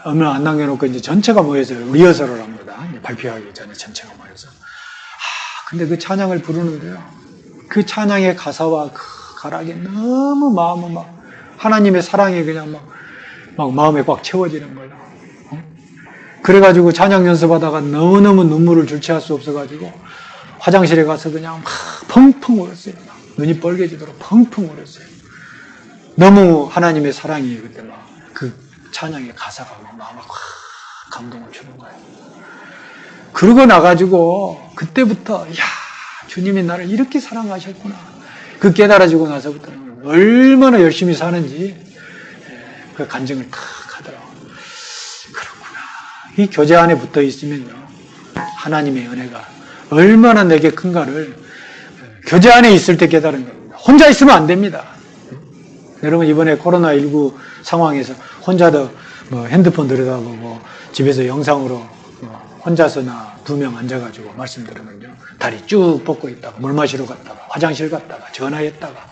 얼마 안 남겨놓고 이제 전체가 모여서 리허설을 합니다. 발표하기 전에 전체가 모여서. 근데 그 찬양을 부르는데요. 그 찬양의 가사와 그 가락이 너무 마음은 막 하나님의 사랑이 그냥 막 마음에 꽉 채워지는 거예요. 그래가지고 찬양 연습하다가 너무너무 눈물을 줄치할 수 없어가지고 화장실에 가서 그냥 막 펑펑 울었어요. 눈이 빨개지도록 펑펑 울었어요. 너무 하나님의 사랑이 그때 막 그 찬양의 가사가 막 마음에 확 감동을 주는 거예요. 그러고 나가지고 그때부터 야 주님이 나를 이렇게 사랑하셨구나. 그 깨달아지고 나서부터는 얼마나 열심히 사는지 그 간증을 탁 하더라고요. 그렇구나. 이 교제 안에 붙어 있으면요. 하나님의 은혜가 얼마나 내게 큰가를 교제 안에 있을 때 깨달은 겁니다. 혼자 있으면 안 됩니다. 여러분 이번에 코로나19 상황에서 혼자도 뭐 핸드폰 들여다보고 집에서 영상으로 혼자서나 2명 앉아가지고 말씀 들으면요. 다리 쭉 뻗고 있다가 물 마시러 갔다가 화장실 갔다가 전화했다가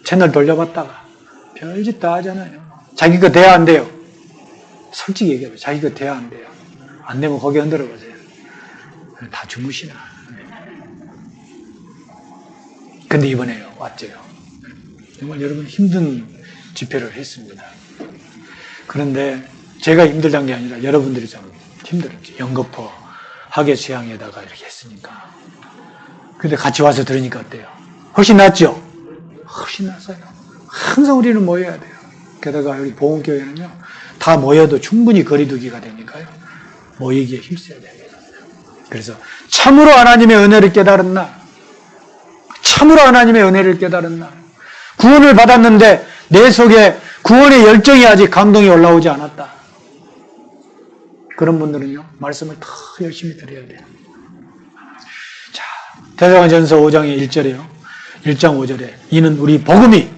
채널 돌려봤다가 별짓 다 하잖아요. 자기 거 돼야 안 돼요. 솔직히 얘기해요. 자기 거 돼야 안 돼요. 안 되면 거기 흔들어 보세요. 다 주무시나. 근데 이번에 왔죠. 정말 여러분 힘든 집회를 했습니다. 그런데 제가 힘들다는 게 아니라 여러분들이 좀 힘들었죠. 연거포 학예 수양에다가 이렇게 했으니까. 근데 같이 와서 들으니까 어때요? 훨씬 낫죠? 훨씬 낫어요. 항상 우리는 모여야 돼요. 게다가 여기 보험교회는요, 다 모여도 충분히 거리두기가 되니까요. 모이기에 힘써야 됩니다. 그래서 참으로 하나님의 은혜를 깨달은 날, 참으로 하나님의 은혜를 깨달은 날, 구원을 받았는데 내 속에 구원의 열정이 아직 감동이 올라오지 않았다. 그런 분들은요, 말씀을 더 열심히 드려야 돼요. 자, 대사관전서 5장의 1절에요. 1장 5절에 이는 우리 복음이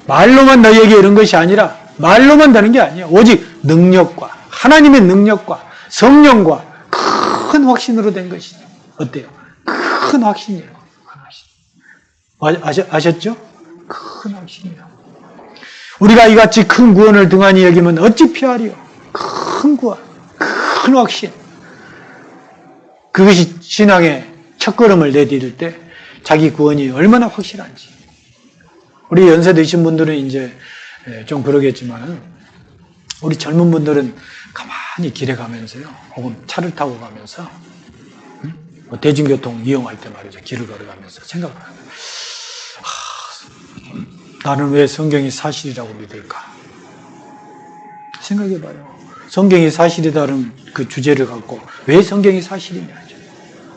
말로만 너희에게 이런 것이 아니라 말로만 되는 게 아니에요. 오직 능력과 하나님의 능력과 성령과 큰 확신으로 된 것이죠. 어때요? 큰 확신이에요. 큰 확신. 아셨죠? 큰 확신이에요. 우리가 이같이 큰 구원을 등한히 여기면 어찌 피하리요? 큰 구원, 큰 확신. 그것이 신앙의 첫걸음을 내디딜 때 자기 구원이 얼마나 확실한지. 우리 연세 드신 분들은 이제 좀 그러겠지만 우리 젊은 분들은 가만히 길에 가면서요. 혹은 차를 타고 가면서 대중교통 이용할 때 말이죠. 길을 걸어가면서 생각을 합니다. 나는 왜 성경이 사실이라고 믿을까? 생각해봐요. 성경이 사실이다는 그 주제를 갖고 왜 성경이 사실이냐?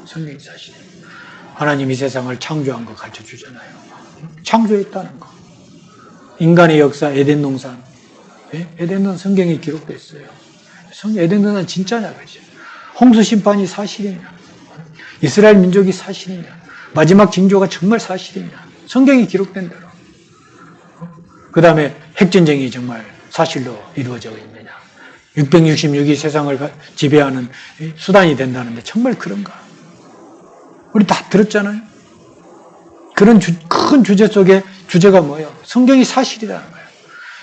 성경이 사실이에요. 하나님이 세상을 창조한 거 가르쳐주잖아요. 창조했다는 거. 인간의 역사, 에덴 동산. 에덴 동산 성경에 기록되어 있어요. 에덴 동산 진짜냐? 그죠? 홍수 심판이 사실이냐? 이스라엘 민족이 사실이냐? 마지막 징조가 정말 사실이냐? 성경이 기록된 대로. 그 다음에 핵전쟁이 정말 사실로 이루어져 있느냐. 666이 세상을 지배하는 수단이 된다는데 정말 그런가? 우리 다 들었잖아요. 그런 큰 주제 속에 주제가 뭐예요? 성경이 사실이라는 거예요.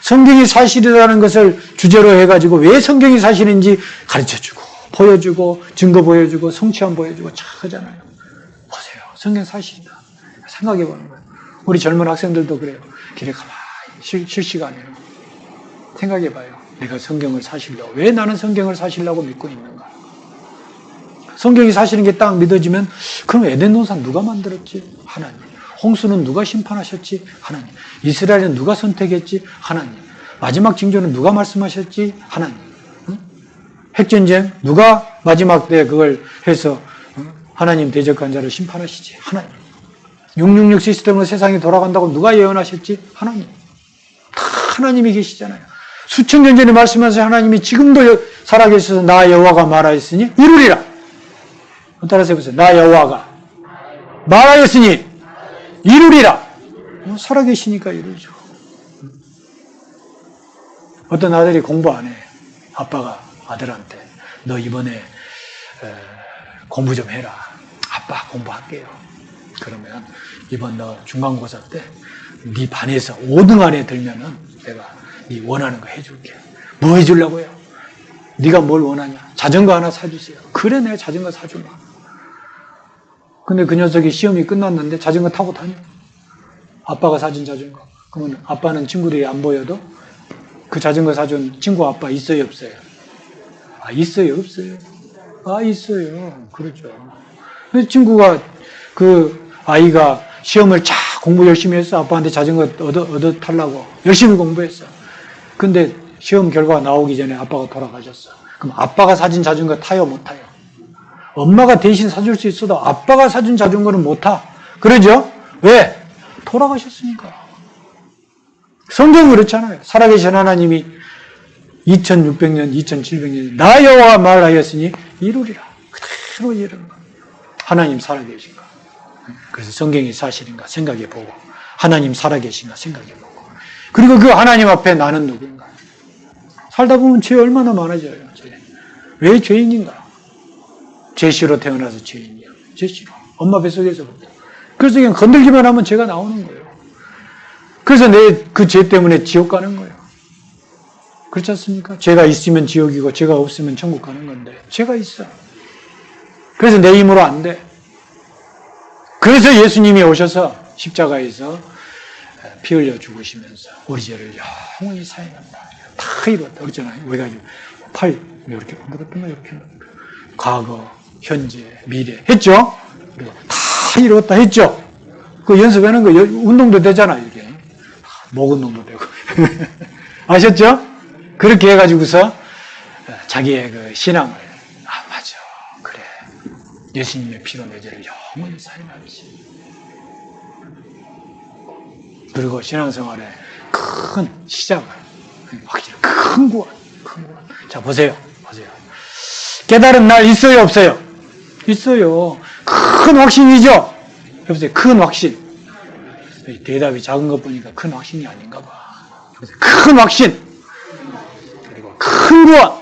성경이 사실이라는 것을 주제로 해가지고 왜 성경이 사실인지 가르쳐주고 보여주고 증거 보여주고 성취함 보여주고 참 하잖아요. 보세요. 성경 사실이다. 생각해보는 거예요. 우리 젊은 학생들도 그래요. 길에 가만히 실시간에 생각해봐요. 내가 성경을 사실로 왜 나는 성경을 사실라고 믿고 있는가? 성경이 사실인 게 딱 믿어지면 그럼 에덴 동산 누가 만들었지? 하나님. 홍수는 누가 심판하셨지? 하나님. 이스라엘은 누가 선택했지? 하나님. 마지막 징조는 누가 말씀하셨지? 하나님. 응? 핵전쟁 누가 마지막 때 그걸 해서 하나님 대적한 자를 심판하시지? 하나님. 666 시스템으로 세상이 돌아간다고 누가 예언하셨지? 하나님. 다 하나님이 계시잖아요. 수천 년 전에 말씀하신 하나님이 지금도 살아계셔서 나 여호와가 말하였으니 이루리라. 따라서 해보세요. 나 여호와가 말하였으니 이루리라. 살아계시니까 이루죠. 어떤 아들이 공부 안 해. 아빠가 아들한테 너 이번에 공부 좀 해라. 아빠 공부할게요. 그러면 이번 너 중간고사 때 네 반에서 5등 안에 들면은 내가 네 원하는 거 해줄게. 뭐 해주려고요? 네가 뭘 원하냐? 자전거 하나 사주세요. 그래, 내가 자전거 사주마. 근데 그 녀석이 시험이 끝났는데 자전거 타고 다녀. 아빠가 사준 자전거. 그러면 아빠는 친구들이 안 보여도 그 자전거 사준 친구 아빠 있어요, 없어요? 아, 있어요, 없어요? 아, 있어요. 그렇죠. 그 친구가, 그 아이가 시험을 공부 열심히 했어. 아빠한테 자전거 얻어 타려고. 열심히 공부했어. 근데 시험 결과가 나오기 전에 아빠가 돌아가셨어. 그럼 아빠가 사준 자전거 타요, 못 타요? 엄마가 대신 사줄 수 있어도 아빠가 사준 자전거는 못 타. 그러죠? 왜? 돌아가셨으니까. 성경은 그렇잖아요. 살아계신 하나님이 2600년, 2700년 나 여호와 말하였으니 이루리라. 그대로 이루는 거예요. 하나님 살아계신가? 그래서 성경이 사실인가 생각해보고, 하나님 살아계신가 생각해보고, 그리고 그 하나님 앞에 나는 누구인가? 살다 보면 죄 얼마나 많아져요. 왜 죄인인가? 죄시로 태어나서 죄인이야. 죄시로. 엄마 뱃속에서부터. 그래서 그냥 건들기만 하면 죄가 나오는 거예요. 그래서 내 그 죄 때문에 지옥 가는 거예요. 그렇지 않습니까? 죄가 있으면 지옥이고 죄가 없으면 천국 가는 건데 죄가 있어. 그래서 내 힘으로 안 돼. 그래서 예수님이 오셔서 십자가에서 피 흘려 죽으시면서 우리 죄를 영원히 사해간다. 다 이뤘다. 그렇잖아요. 왜 가지고 팔 이렇게 물었던가 이렇게 과거, 현재, 미래 했죠? 그리고 다 이뤘다 했죠? 그 연습하는 거 운동도 되잖아요. 이게 목 운동도 되고 아셨죠? 그렇게 해가지고서 자기의 그 신앙을 맞아 그래 예수님의 피로 내 죄를 영원히 사해놨지. 그리고 신앙생활의 큰 시작을 확실히 큰 구원. 자 보세요. 깨달은 날 있어요, 없어요? 있어요. 큰 확신이죠? 여보세요, 큰 확신. 대답이 작은 것 보니까 큰 확신이 아닌가 봐. 큰 확신. 그리고 큰 구원.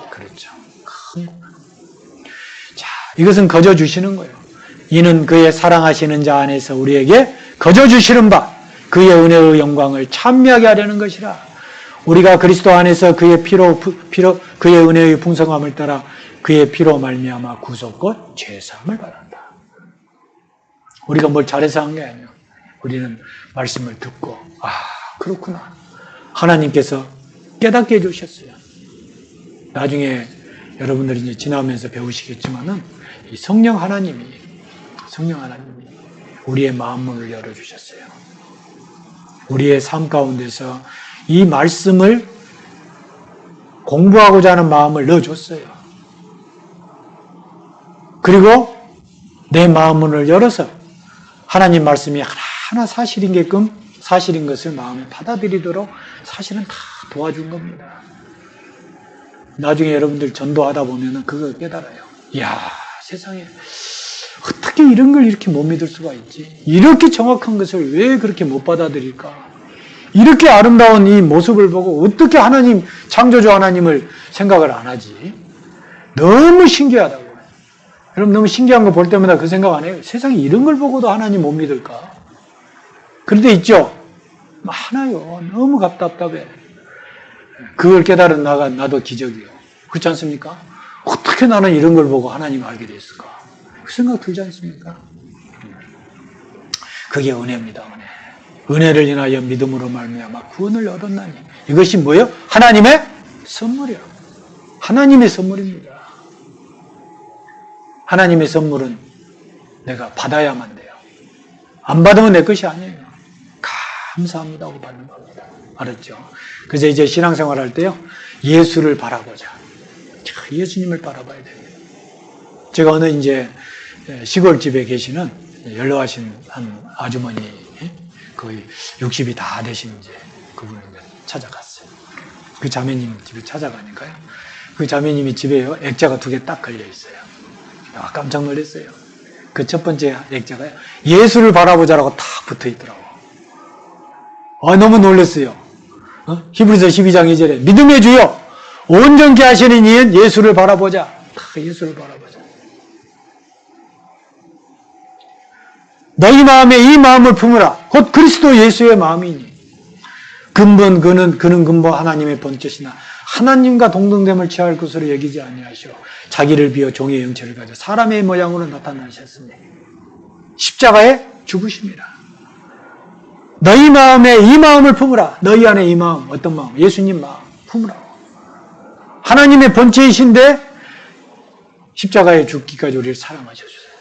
그렇죠. 큰 구원. 자, 이것은 거저 주시는 거예요. 이는 그의 사랑하시는 자 안에서 우리에게 거저 주시는 바, 그의 은혜의 영광을 찬미하게 하려는 것이라. 우리가 그리스도 안에서 그의 피로 그의 은혜의 풍성함을 따라 그의 피로 말미암아 구속 곧 죄사함을 받았다. 우리가 뭘 잘해서 한 게 아니에요. 우리는 말씀을 듣고 그렇구나. 하나님께서 깨닫게 해주셨어요. 나중에 여러분들이 이제 지나면서 배우시겠지만은 이 성령 하나님이 우리의 마음문을 열어주셨어요. 우리의 삶 가운데서 이 말씀을 공부하고자 하는 마음을 넣어줬어요. 그리고 내 마음문을 열어서 하나님 말씀이 하나하나 사실인 것을 마음에 받아들이도록 사실은 다 도와준 겁니다. 나중에 여러분들 전도하다 보면은 그걸 깨달아요. 이야, 세상에 어떻게 이런 걸 이렇게 못 믿을 수가 있지? 이렇게 정확한 것을 왜 그렇게 못 받아들일까? 이렇게 아름다운 이 모습을 보고 어떻게 하나님, 창조주 하나님을 생각을 안 하지? 너무 신기하다고. 여러분 너무 신기한 거 볼 때마다 그 생각 안 해요? 세상에 이런 걸 보고도 하나님 못 믿을까? 그럴 때 있죠? 많아요. 너무 답답해. 그걸 깨달은 나도 기적이요. 그렇지 않습니까? 어떻게 나는 이런 걸 보고 하나님을 알게 됐을까? 그 생각 들지 않습니까? 그게 은혜입니다. 은혜를 인하여 믿음으로 말미암아 구원을 얻었나니. 이것이 뭐예요? 하나님의 선물이요. 하나님의 선물입니다. 하나님의 선물은 내가 받아야만 돼요. 안 받으면 내 것이 아니에요. 감사합니다 하고 받는 겁니다. 알았죠? 그래서 이제 신앙생활 할 때요, 예수를 바라보자. 예수님을 바라봐야 됩니다. 제가 어느 이제 시골집에 계시는 연로하신 한 아주머니, 거의 60이 다 되신 이제 그분을 찾아갔어요. 그 자매님 집에 찾아가니까요, 그 자매님이 집에요, 액자가 2개 딱 걸려 있어요. 깜짝 놀랐어요. 그 첫 번째 액자가요, 예수를 바라보자라고 딱 붙어 있더라고. 너무 놀랐어요. 히브리서 12장 2절에 믿음의 주여 온전케 하시는 이는 예수를 바라보자. 예수를 바라보자. 너희 마음에 이 마음을 품으라. 곧 그리스도 예수의 마음이니. 근본 그는 근본 하나님의 본체시나 하나님과 동등됨을 취할 것으로 여기지 아니하시오. 자기를 비어 종의 형체를 가져 사람의 모양으로 나타나셨으니 십자가에 죽으십니다. 너희 마음에 이 마음을 품으라. 너희 안에 이 마음, 어떤 마음? 예수님 마음 품으라고. 하나님의 본체이신데 십자가에 죽기까지 우리를 사랑하셔주세요.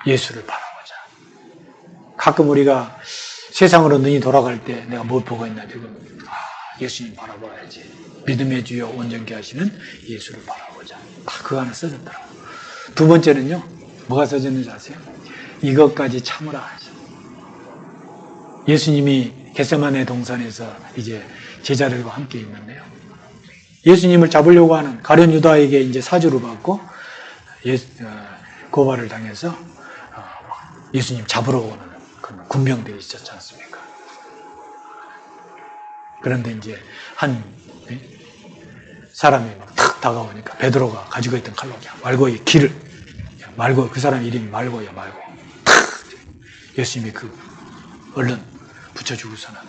예수를 바라보자. 가끔 우리가 세상으로 눈이 돌아갈 때 내가 뭘 보고 있나 지금 예수님 바라봐야지. 믿음의 주여 온전케 하시는 예수를 바라보자. 다 그 안에 써졌더라고. 두 번째는요. 뭐가 써졌는지 아세요? 이것까지 참으라. 예수님이 겟세마네 동산에서 이제 제자들과 함께 있는데요. 예수님을 잡으려고 하는 가룟 유다에게 이제 사주를 받고 고발을 당해서 예수님 잡으러 오는 그런 군병들이 있었지 않습니까? 그런데 이제 한 사람이 막 탁 다가오니까 베드로가 가지고 있던 칼로 말고의 길을 말고 그 사람 이름이 말고야 말고 탁 예수님이 그 얼른 붙여주고서는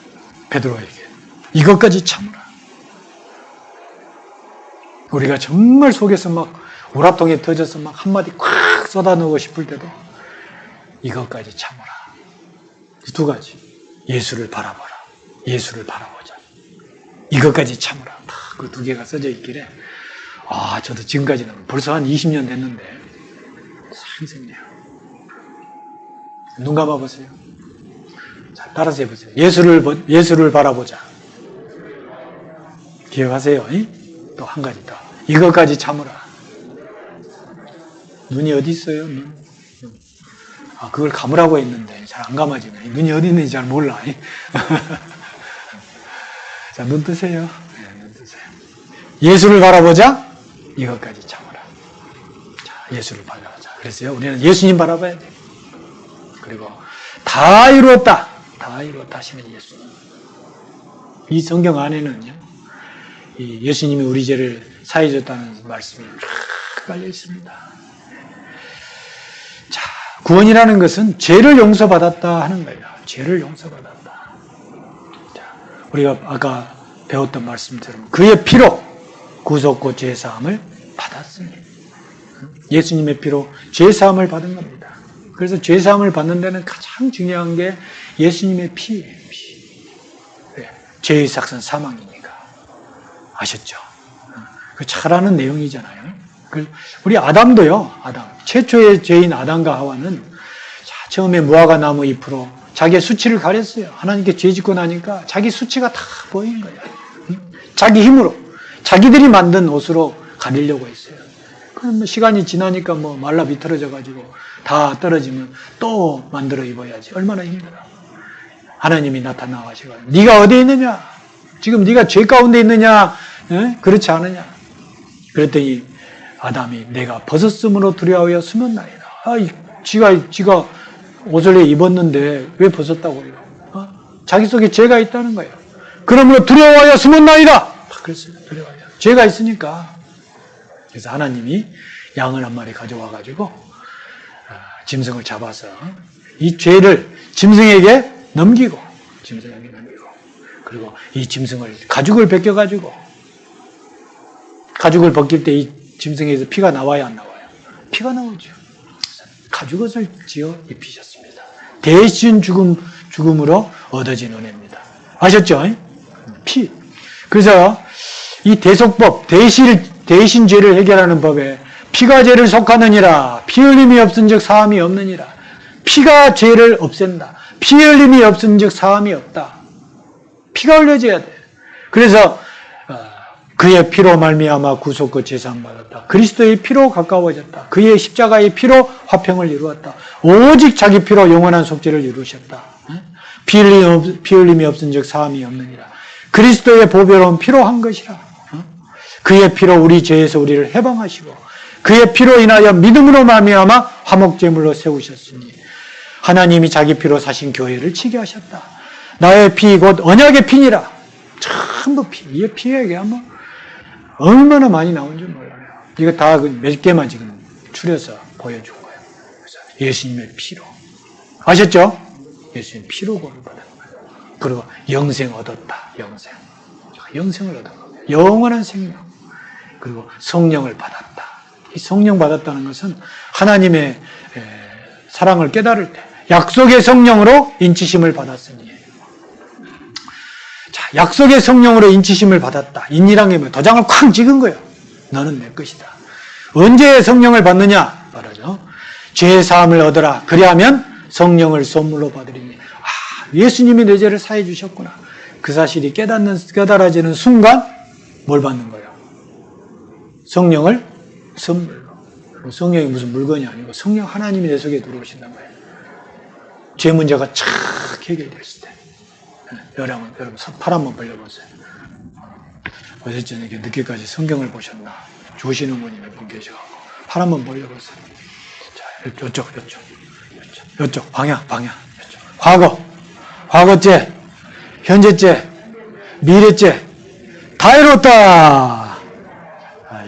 베드로에게 이것까지 참으라. 우리가 정말 속에서 막 우라통에 터져서 막 한마디 콱 쏟아넣고 싶을 때도 이것까지 참으라. 두 가지. 예수를 바라보라. 예수를 바라보자. 이것까지 참으라. 그 두 개가 써져 있길래 저도 지금까지는 벌써 한 20년 됐는데 생생해요. 눈 감아보세요. 자, 따라서 해보세요. 예수를 바라보자. 기억하세요. 또 한 가지 더. 이것까지 참으라. 눈이 어디 있어요? 눈. 그걸 감으라고 했는데 잘 안 감아지네. 눈이 어디 있는지 잘 몰라. 자, 눈 뜨세요. 네, 눈 뜨세요. 예수를 바라보자. 이것까지 참으라. 자, 예수를 바라보자. 그랬어요. 우리는 예수님 바라봐야 돼. 그리고 다 이루었다. 다 이루었다 하시는 예수님. 이 성경 안에는요. 이 예수님이 우리 죄를 사해줬다는 말씀이 쫙 깔려 있습니다. 자, 구원이라는 것은 죄를 용서받았다 하는 거예요. 죄를 용서받았다. 자, 우리가 아까 배웠던 말씀처럼 그의 피로 구속과 죄사함을 받았으니 예수님의 피로 죄사함을 받은 겁니다. 그래서 죄사함을 받는 데는 가장 중요한 게 예수님의 피예요. 피. 네. 죄의 삭은 사망이니까. 아셨죠? 잘 아는 내용이잖아요. 우리 아담도요. 아담. 최초의 죄인 아담과 하와는 처음에 무화과 나무 잎으로 자기의 수치를 가렸어요. 하나님께 죄 짓고 나니까 자기 수치가 다 보인 거예요. 자기 힘으로. 자기들이 만든 옷으로 가리려고 했어요. 그럼 시간이 지나니까 말라 비틀어져가지고 다 떨어지면 또 만들어 입어야지. 얼마나 힘들어. 하나님이 나타나가지고 네가 어디에 있느냐? 지금 네가 죄 가운데 있느냐? 에? 그렇지 않느냐? 그랬더니 아담이 내가 벗었으므로 두려워하여 숨었나이다. 지가 옷을 입었는데 왜 벗었다고 그래요? 자기 속에 죄가 있다는 거예요. 그러므로 두려워하여 숨었나이다. 그랬어요. 두려워하여. 죄가 있으니까. 그래서 하나님이 양을 한 마리 가져와가지고 짐승을 잡아서 이 죄를 짐승에게 넘기고 그리고 이 짐승을 가죽을 벗겨가지고 가죽을 벗길 때 이 짐승에서 피가 나와야 안 나와요? 피가 나오죠. 가죽옷을 지어 입히셨습니다. 대신 죽음으로 얻어진 은혜입니다. 아셨죠? 피. 그래서 이 대속법, 대신 죄를 해결하는 법에 피가 죄를 속하느니라. 피 흘림이 없은즉 사함이 없느니라. 피가 죄를 없앤다. 피 흘림이 없은즉 사함이 없다. 피가 흘려져야 돼. 그래서 그의 피로 말미암아 구속과 제사함 받았다. 그리스도의 피로 가까워졌다. 그의 십자가의 피로 화평을 이루었다. 오직 자기 피로 영원한 속죄를 이루셨다. 피 흘림이 없은즉 사함이 없느니라. 그리스도의 보배로운 피로 한 것이라. 그의 피로 우리 죄에서 우리를 해방하시고 그의 피로 인하여 믿음으로 말미암아 화목제물로 세우셨으니 하나님이 자기 피로 사신 교회를 치게 하셨다. 나의 피 곧 언약의 피니라. 전부 피. 이 피 얘기하면 얼마나 많이 나온 줄 몰라요. 이거 다 몇 개만 지금 추려서 보여준 거예요. 그래서 예수님의 피로. 아셨죠? 예수님 피로 구원을 받은 거예요. 그리고 영생 얻었다. 영생을 얻은 겁니다. 영원한 생명. 그리고 성령을 받았다. 이 성령 받았다는 것은 하나님의 사랑을 깨달을 때 약속의 성령으로 인치심을 받았으니. 자, 약속의 성령으로 인치심을 받았다. 인이란 게 뭐야? 도장을 쾅 찍은 거예요. 너는 내 것이다. 언제 성령을 받느냐? 말하죠. 죄 사함을 얻어라. 그리하면 성령을 선물로 받으리니. 예수님이 내 죄를 사해 주셨구나. 그 사실이 깨달아지는 순간 뭘 받는 거예요? 성령을 선물로. 성령이 무슨 물건이 아니고 성령 하나님이 내 속에 들어오신단 말이에요. 죄 문제가 착 해결됐을 때. 여러분 팔 한번 벌려보세요. 어제 저녁에 늦게까지 성경을 보셨나? 조시는 분이 몇 분 계셔. 팔 한번 벌려보세요. 자, 이쪽 방향. 이쪽. 과거죄, 현재죄, 미래죄 다 이뤘다.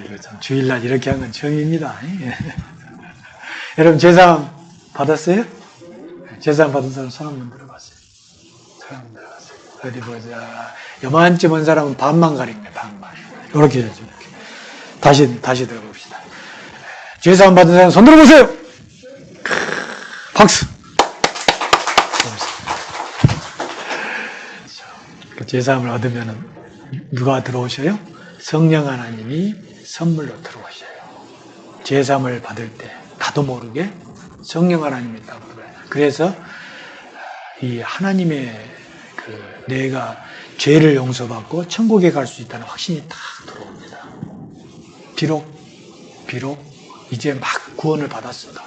이거 참 주일날 이렇게 한 건 정의입니다. 여러분 제사함 받았어요? 제사함 받은 사람 손 한번 들어봤어요. 어디 보자. 요만쯤 온 사람은 반만 가리네. 반만. 이렇게 해야죠. 이렇게. 다시 들어봅시다. 제사함 받은 사람 손 들어보세요. 박수. 제사함을 얻으면 누가 들어오셔요? 성령 하나님이 선물로 들어오셔요. 제사함을 받을 때 나도 모르게 성령 하나님이 딱 들어와요. 그래서 이 하나님의 내가 죄를 용서받고 천국에 갈 수 있다는 확신이 딱 들어옵니다. 비록 이제 막 구원을 받았어도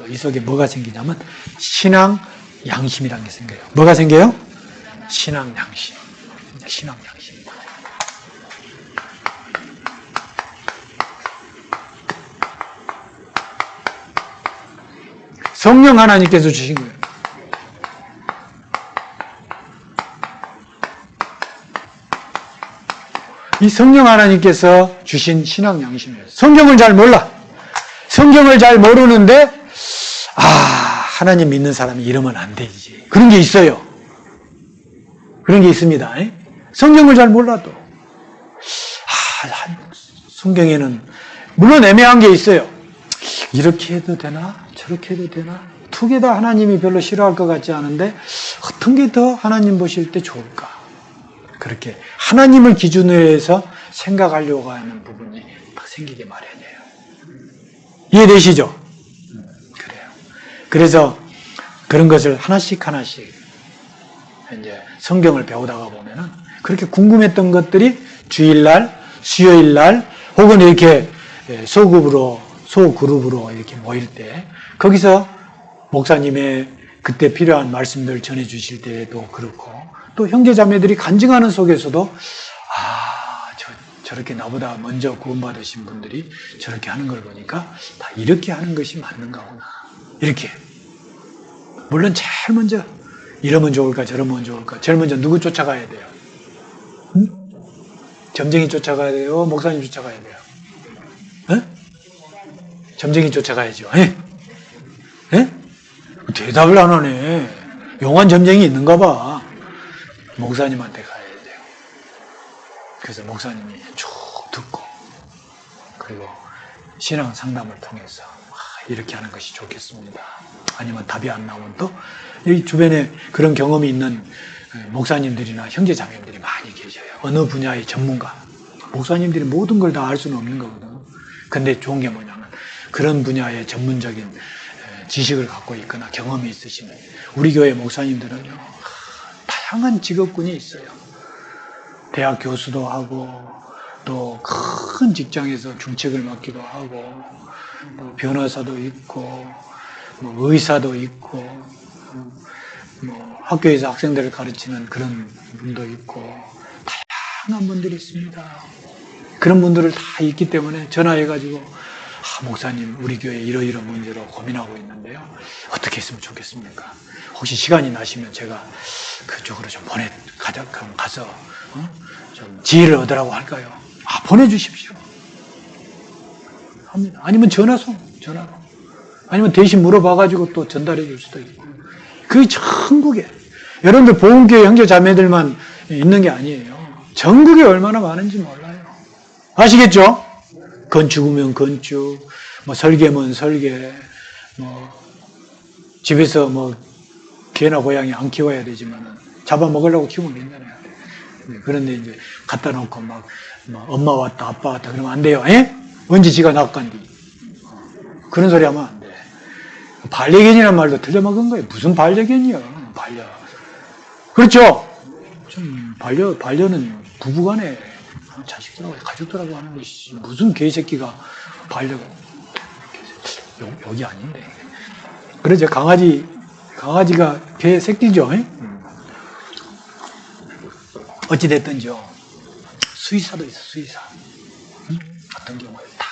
이 속에 뭐가 생기냐면 신앙 양심이라는 게 생겨요. 뭐가 생겨요? 신앙 양심. 성령 하나님께서 주신 거예요. 이 성령 하나님께서 주신 신앙 양심이에요. 성경을 잘 몰라. 성경을 잘 모르는데 하나님 믿는 사람이 이러면 안 되지. 그런 게 있어요. 그런 게 있습니다. 성경을 잘 몰라도 성경에는 물론 애매한 게 있어요. 이렇게 해도 되나? 저렇게 해도 되나? 두 개 다 하나님이 별로 싫어할 것 같지 않은데 어떤 게 더 하나님 보실 때 좋을까? 그렇게 하나님을 기준으로 해서 생각하려고 하는 부분이 딱 생기게 마련이에요. 이해되시죠? 그래요. 그래서 그런 것을 하나씩 이제 성경을 배우다가 보면은 그렇게 궁금했던 것들이 주일날, 수요일날 혹은 이렇게 소그룹으로 이렇게 모일 때 거기서 목사님의 그때 필요한 말씀들 전해 주실 때도 그렇고 또 형제자매들이 간증하는 속에서도 저렇게 나보다 먼저 구원받으신 분들이 저렇게 하는 걸 보니까 다 이렇게 하는 것이 맞는가 보나. 이렇게. 물론 제일 먼저 이러면 좋을까 저러면 좋을까. 제일 먼저 누구 쫓아가야 돼요? 점쟁이 쫓아가야 돼요? 목사님 쫓아가야 돼요? 점쟁이 쫓아가야죠. 대답을 안 하네. 용한 점쟁이 있는가 봐. 목사님한테 가야 돼요. 그래서 목사님이 쭉 듣고 그리고 신앙 상담을 통해서 이렇게 하는 것이 좋겠습니다. 아니면 답이 안 나오면 또 여기 주변에 그런 경험이 있는 목사님들이나 형제자매들이 많이 계셔요. 어느 분야의 전문가. 목사님들이 모든 걸 다 알 수는 없는 거거든. 근데 좋은 게 뭐냐면 그런 분야의 전문적인 지식을 갖고 있거나 경험이 있으시면 우리 교회 목사님들은요 다양한 직업군이 있어요. 대학 교수도 하고 또 큰 직장에서 중책을 맡기도 하고 또 변호사도 있고 뭐 의사도 있고 뭐 학교에서 학생들을 가르치는 그런 분도 있고 다양한 분들이 있습니다. 그런 분들을 다 있기 때문에 전화해가지고 목사님 우리 교회 이러이러한 문제로 고민하고 있는데요. 어떻게 했으면 좋겠습니까? 혹시 시간이 나시면 제가 그쪽으로 좀 가서 좀 지혜를 얻으라고 할까요? 보내주십시오. 합니다. 아니면 전화로. 아니면 대신 물어봐가지고 또 전달해 줄 수도 있고. 그게 천국에. 여러분들 보험교회 형제 자매들만 있는 게 아니에요. 전국에 얼마나 많은지 몰라요. 아시겠죠? 건축이면 건축, 뭐 설계면 설계, 뭐 집에서 뭐 개나 고양이 안 키워야 되지만 잡아먹으려고 키우면 괜찮아요. 그런데 이제 갖다 놓고 막 엄마 왔다 아빠 왔다 그러면 안 돼요. 에? 언제 지가 낳았간디. 그런 소리 하면 안 돼. 반려견이라는 말도 틀려먹은 거예요. 무슨 반려견이야. 반려. 그렇죠? 좀 반려는 부부간에 자식들하고 가족들하고 하는 것이지. 무슨 개새끼가 반려가. 여기 아닌데. 그러죠. 강아지가 개 새끼죠. 어찌됐든지요. 수의사도 있어, 수의사. 어떤 경우에 다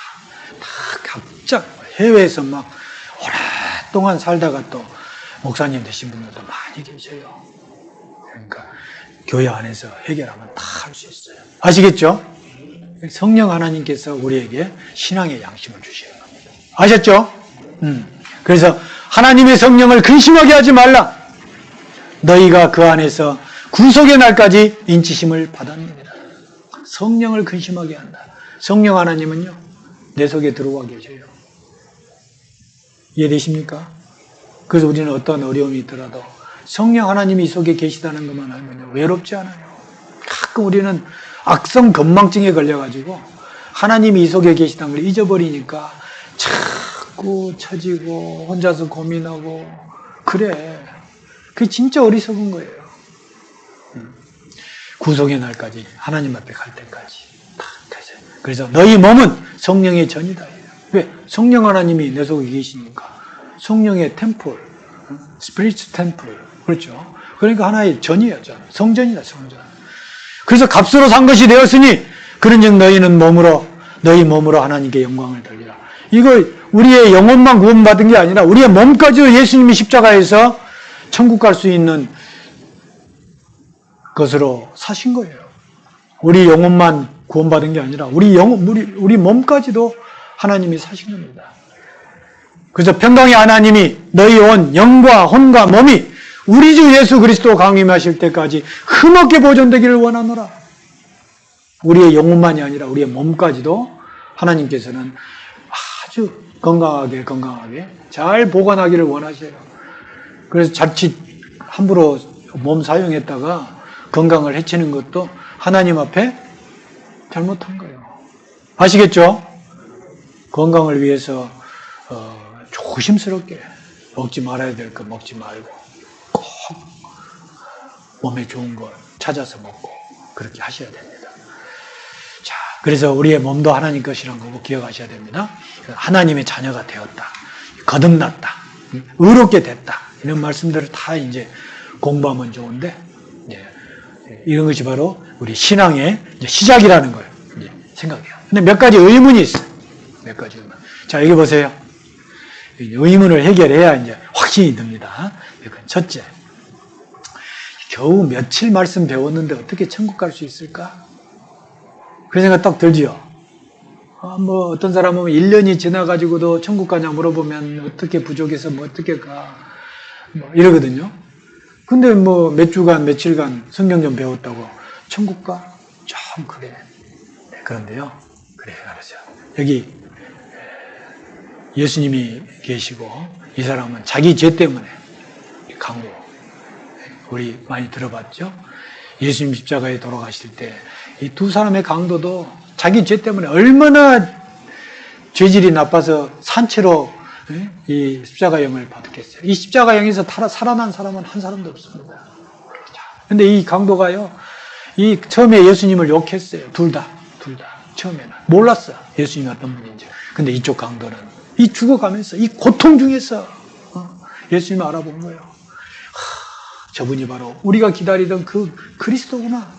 각자 해외에서 막 오랫동안 살다가 또 목사님 되신 분들도 많이 계셔요. 그러니까 교회 안에서 해결하면 다 할 수 있어요. 아시겠죠? 성령 하나님께서 우리에게 신앙의 양심을 주시는 겁니다. 아셨죠? 그래서 하나님의 성령을 근심하게 하지 말라. 너희가 그 안에서 구속의 날까지 인치심을 받았느니라. 성령을 근심하게 한다. 성령 하나님은요, 내 속에 들어와 계셔요. 이해되십니까? 그래서 우리는 어떤 어려움이 있더라도 성령 하나님이 이 속에 계시다는 것만 알면요, 외롭지 않아요. 가끔 우리는 악성 건망증에 걸려가지고 하나님이 이 속에 계시다는 걸 잊어버리니까 자꾸 처지고 혼자서 고민하고 그래. 그게 진짜 어리석은 거예요. 구속의 날까지 하나님 앞에 갈 때까지 다 가세요. 그래서 너희 몸은 성령의 전이다. 왜? 성령 하나님이 내 속에 계시니까 성령의 템플, 스피리트 템플, 그렇죠? 그러니까 하나의 전이었죠. 성전이다, 성전. 그래서 값으로 산 것이 되었으니 그런즉 너희는 너희 몸으로 하나님께 영광을 돌리라. 이거 우리의 영혼만 구원받은 게 아니라 우리의 몸까지도 예수님이 십자가에서 천국 갈 수 있는 것으로 사신 거예요. 우리 영혼만 구원받은 게 아니라 우리 몸까지도 하나님이 사신 겁니다. 그래서 평강의 하나님이 너희 온 영과 혼과 몸이 우리 주 예수 그리스도 강림하실 때까지 흠없게 보존되기를 원하노라. 우리의 영혼만이 아니라 우리의 몸까지도 하나님께서는 아주 건강하게 잘 보관하기를 원하셔요. 그래서 자칫 함부로 몸 사용했다가 건강을 해치는 것도 하나님 앞에 잘못한 거예요. 아시겠죠? 건강을 위해서 조심스럽게 먹지 말아야 될 거 먹지 말고 꼭 몸에 좋은 걸 찾아서 먹고 그렇게 하셔야 됩니다. 자, 그래서 우리의 몸도 하나님 것이라는 거 기억하셔야 됩니다. 하나님의 자녀가 되었다. 거듭났다. 의롭게 됐다. 이런 말씀들을 다 이제 공부하면 좋은데 이런 것이 바로 우리 신앙의 시작이라는 걸 생각해요. 근데 몇 가지 의문이 있어요. 몇 가지 의문. 자, 여기 보세요. 의문을 해결해야 이제 확신이 듭니다. 첫째, 겨우 며칠 말씀 배웠는데 어떻게 천국 갈 수 있을까? 그런 생각 딱 들지요. 뭐 어떤 사람은 1년이 지나가지고도 천국 가냐 물어보면 어떻게 부족해서 뭐 어떻게 가 뭐 이러거든요. 근데 뭐 몇 주간 며칠간 성경 좀 배웠다고 천국 가? 좀 그래. 네, 그런데요. 그래 알았어요. 여기 예수님이 계시고 이 사람은 자기 죄 때문에 강도. 우리 많이 들어봤죠? 예수님 십자가에 돌아가실 때 이 두 사람의 강도도 자기 죄 때문에 얼마나 죄질이 나빠서 산채로 이 십자가형을 받았겠어요. 이 십자가형에서 살아난 사람은 한 사람도 없습니다. 그런데 이 강도가요, 이 처음에 예수님을 욕했어요. 둘 다. 처음에는 몰랐어. 예수님이 어떤 분인지. 근데 이쪽 강도는 이 죽어가면서 이 고통 중에서 예수님을 알아본 거예요. 저분이 바로 우리가 기다리던 그 그리스도구나.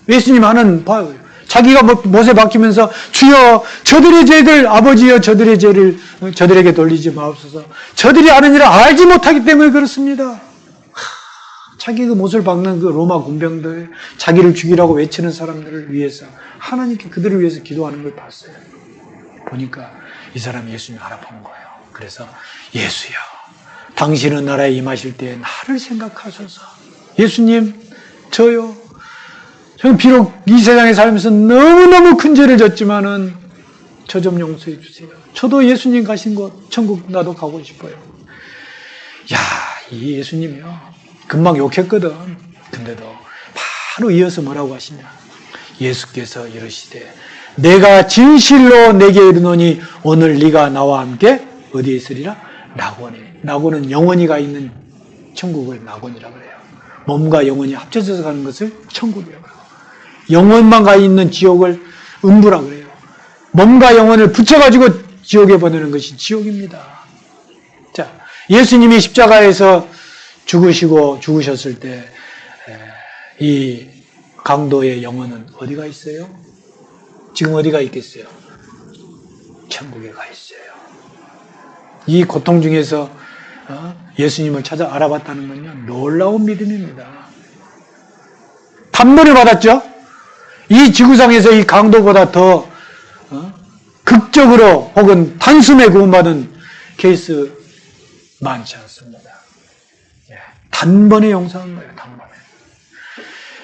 예수님 하는 자기가 못에 박히면서 주여 저들의 죄들 아버지여 저들의 죄를 저들에게 돌리지 마옵소서. 저들이 아는 일을 알지 못하기 때문에 그렇습니다. 자기 그 못을 박는 그 로마 군병들, 자기를 죽이라고 외치는 사람들을 위해서 하나님께 그들을 위해서 기도하는 걸 봤어요. 보니까 이 사람이 예수님을 알아본 거예요. 그래서 예수여 당신은 나라에 임하실 때 나를 생각하소서. 예수님, 저요. 저는 비록 이 세상에 살면서 너무너무 큰 죄를 졌지만은 저 좀 용서해 주세요. 저도 예수님 가신 곳 천국 나도 가고 싶어요. 야, 이 예수님이요. 금방 욕했거든. 근데도 바로 이어서 뭐라고 하시냐. 예수께서 이르시되 내가 진실로 내게 이르노니 오늘 네가 나와 함께 어디에 있으리라? 낙원에. 낙원은 영원히가 있는 천국을 낙원이라고 그래요. 몸과 영혼이 합쳐져서 가는 것을 천국이라고 그래요. 영혼만 가 있는 지옥을 음부라고 그래요. 몸과 영혼을 붙여가지고 지옥에 보내는 것이 지옥입니다. 자, 예수님이 십자가에서 죽으셨을 때 이 강도의 영혼은 어디가 있어요? 지금 어디가 있겠어요? 천국에 가 있어요. 이 고통 중에서 예수님을 찾아 알아봤다는 건요, 놀라운 믿음입니다. 단번에 받았죠? 이 지구상에서 이 강도보다 더 극적으로 혹은 단숨에 구원받은 케이스 많지 않습니다. 단번에 용서한 거예요. 단번에.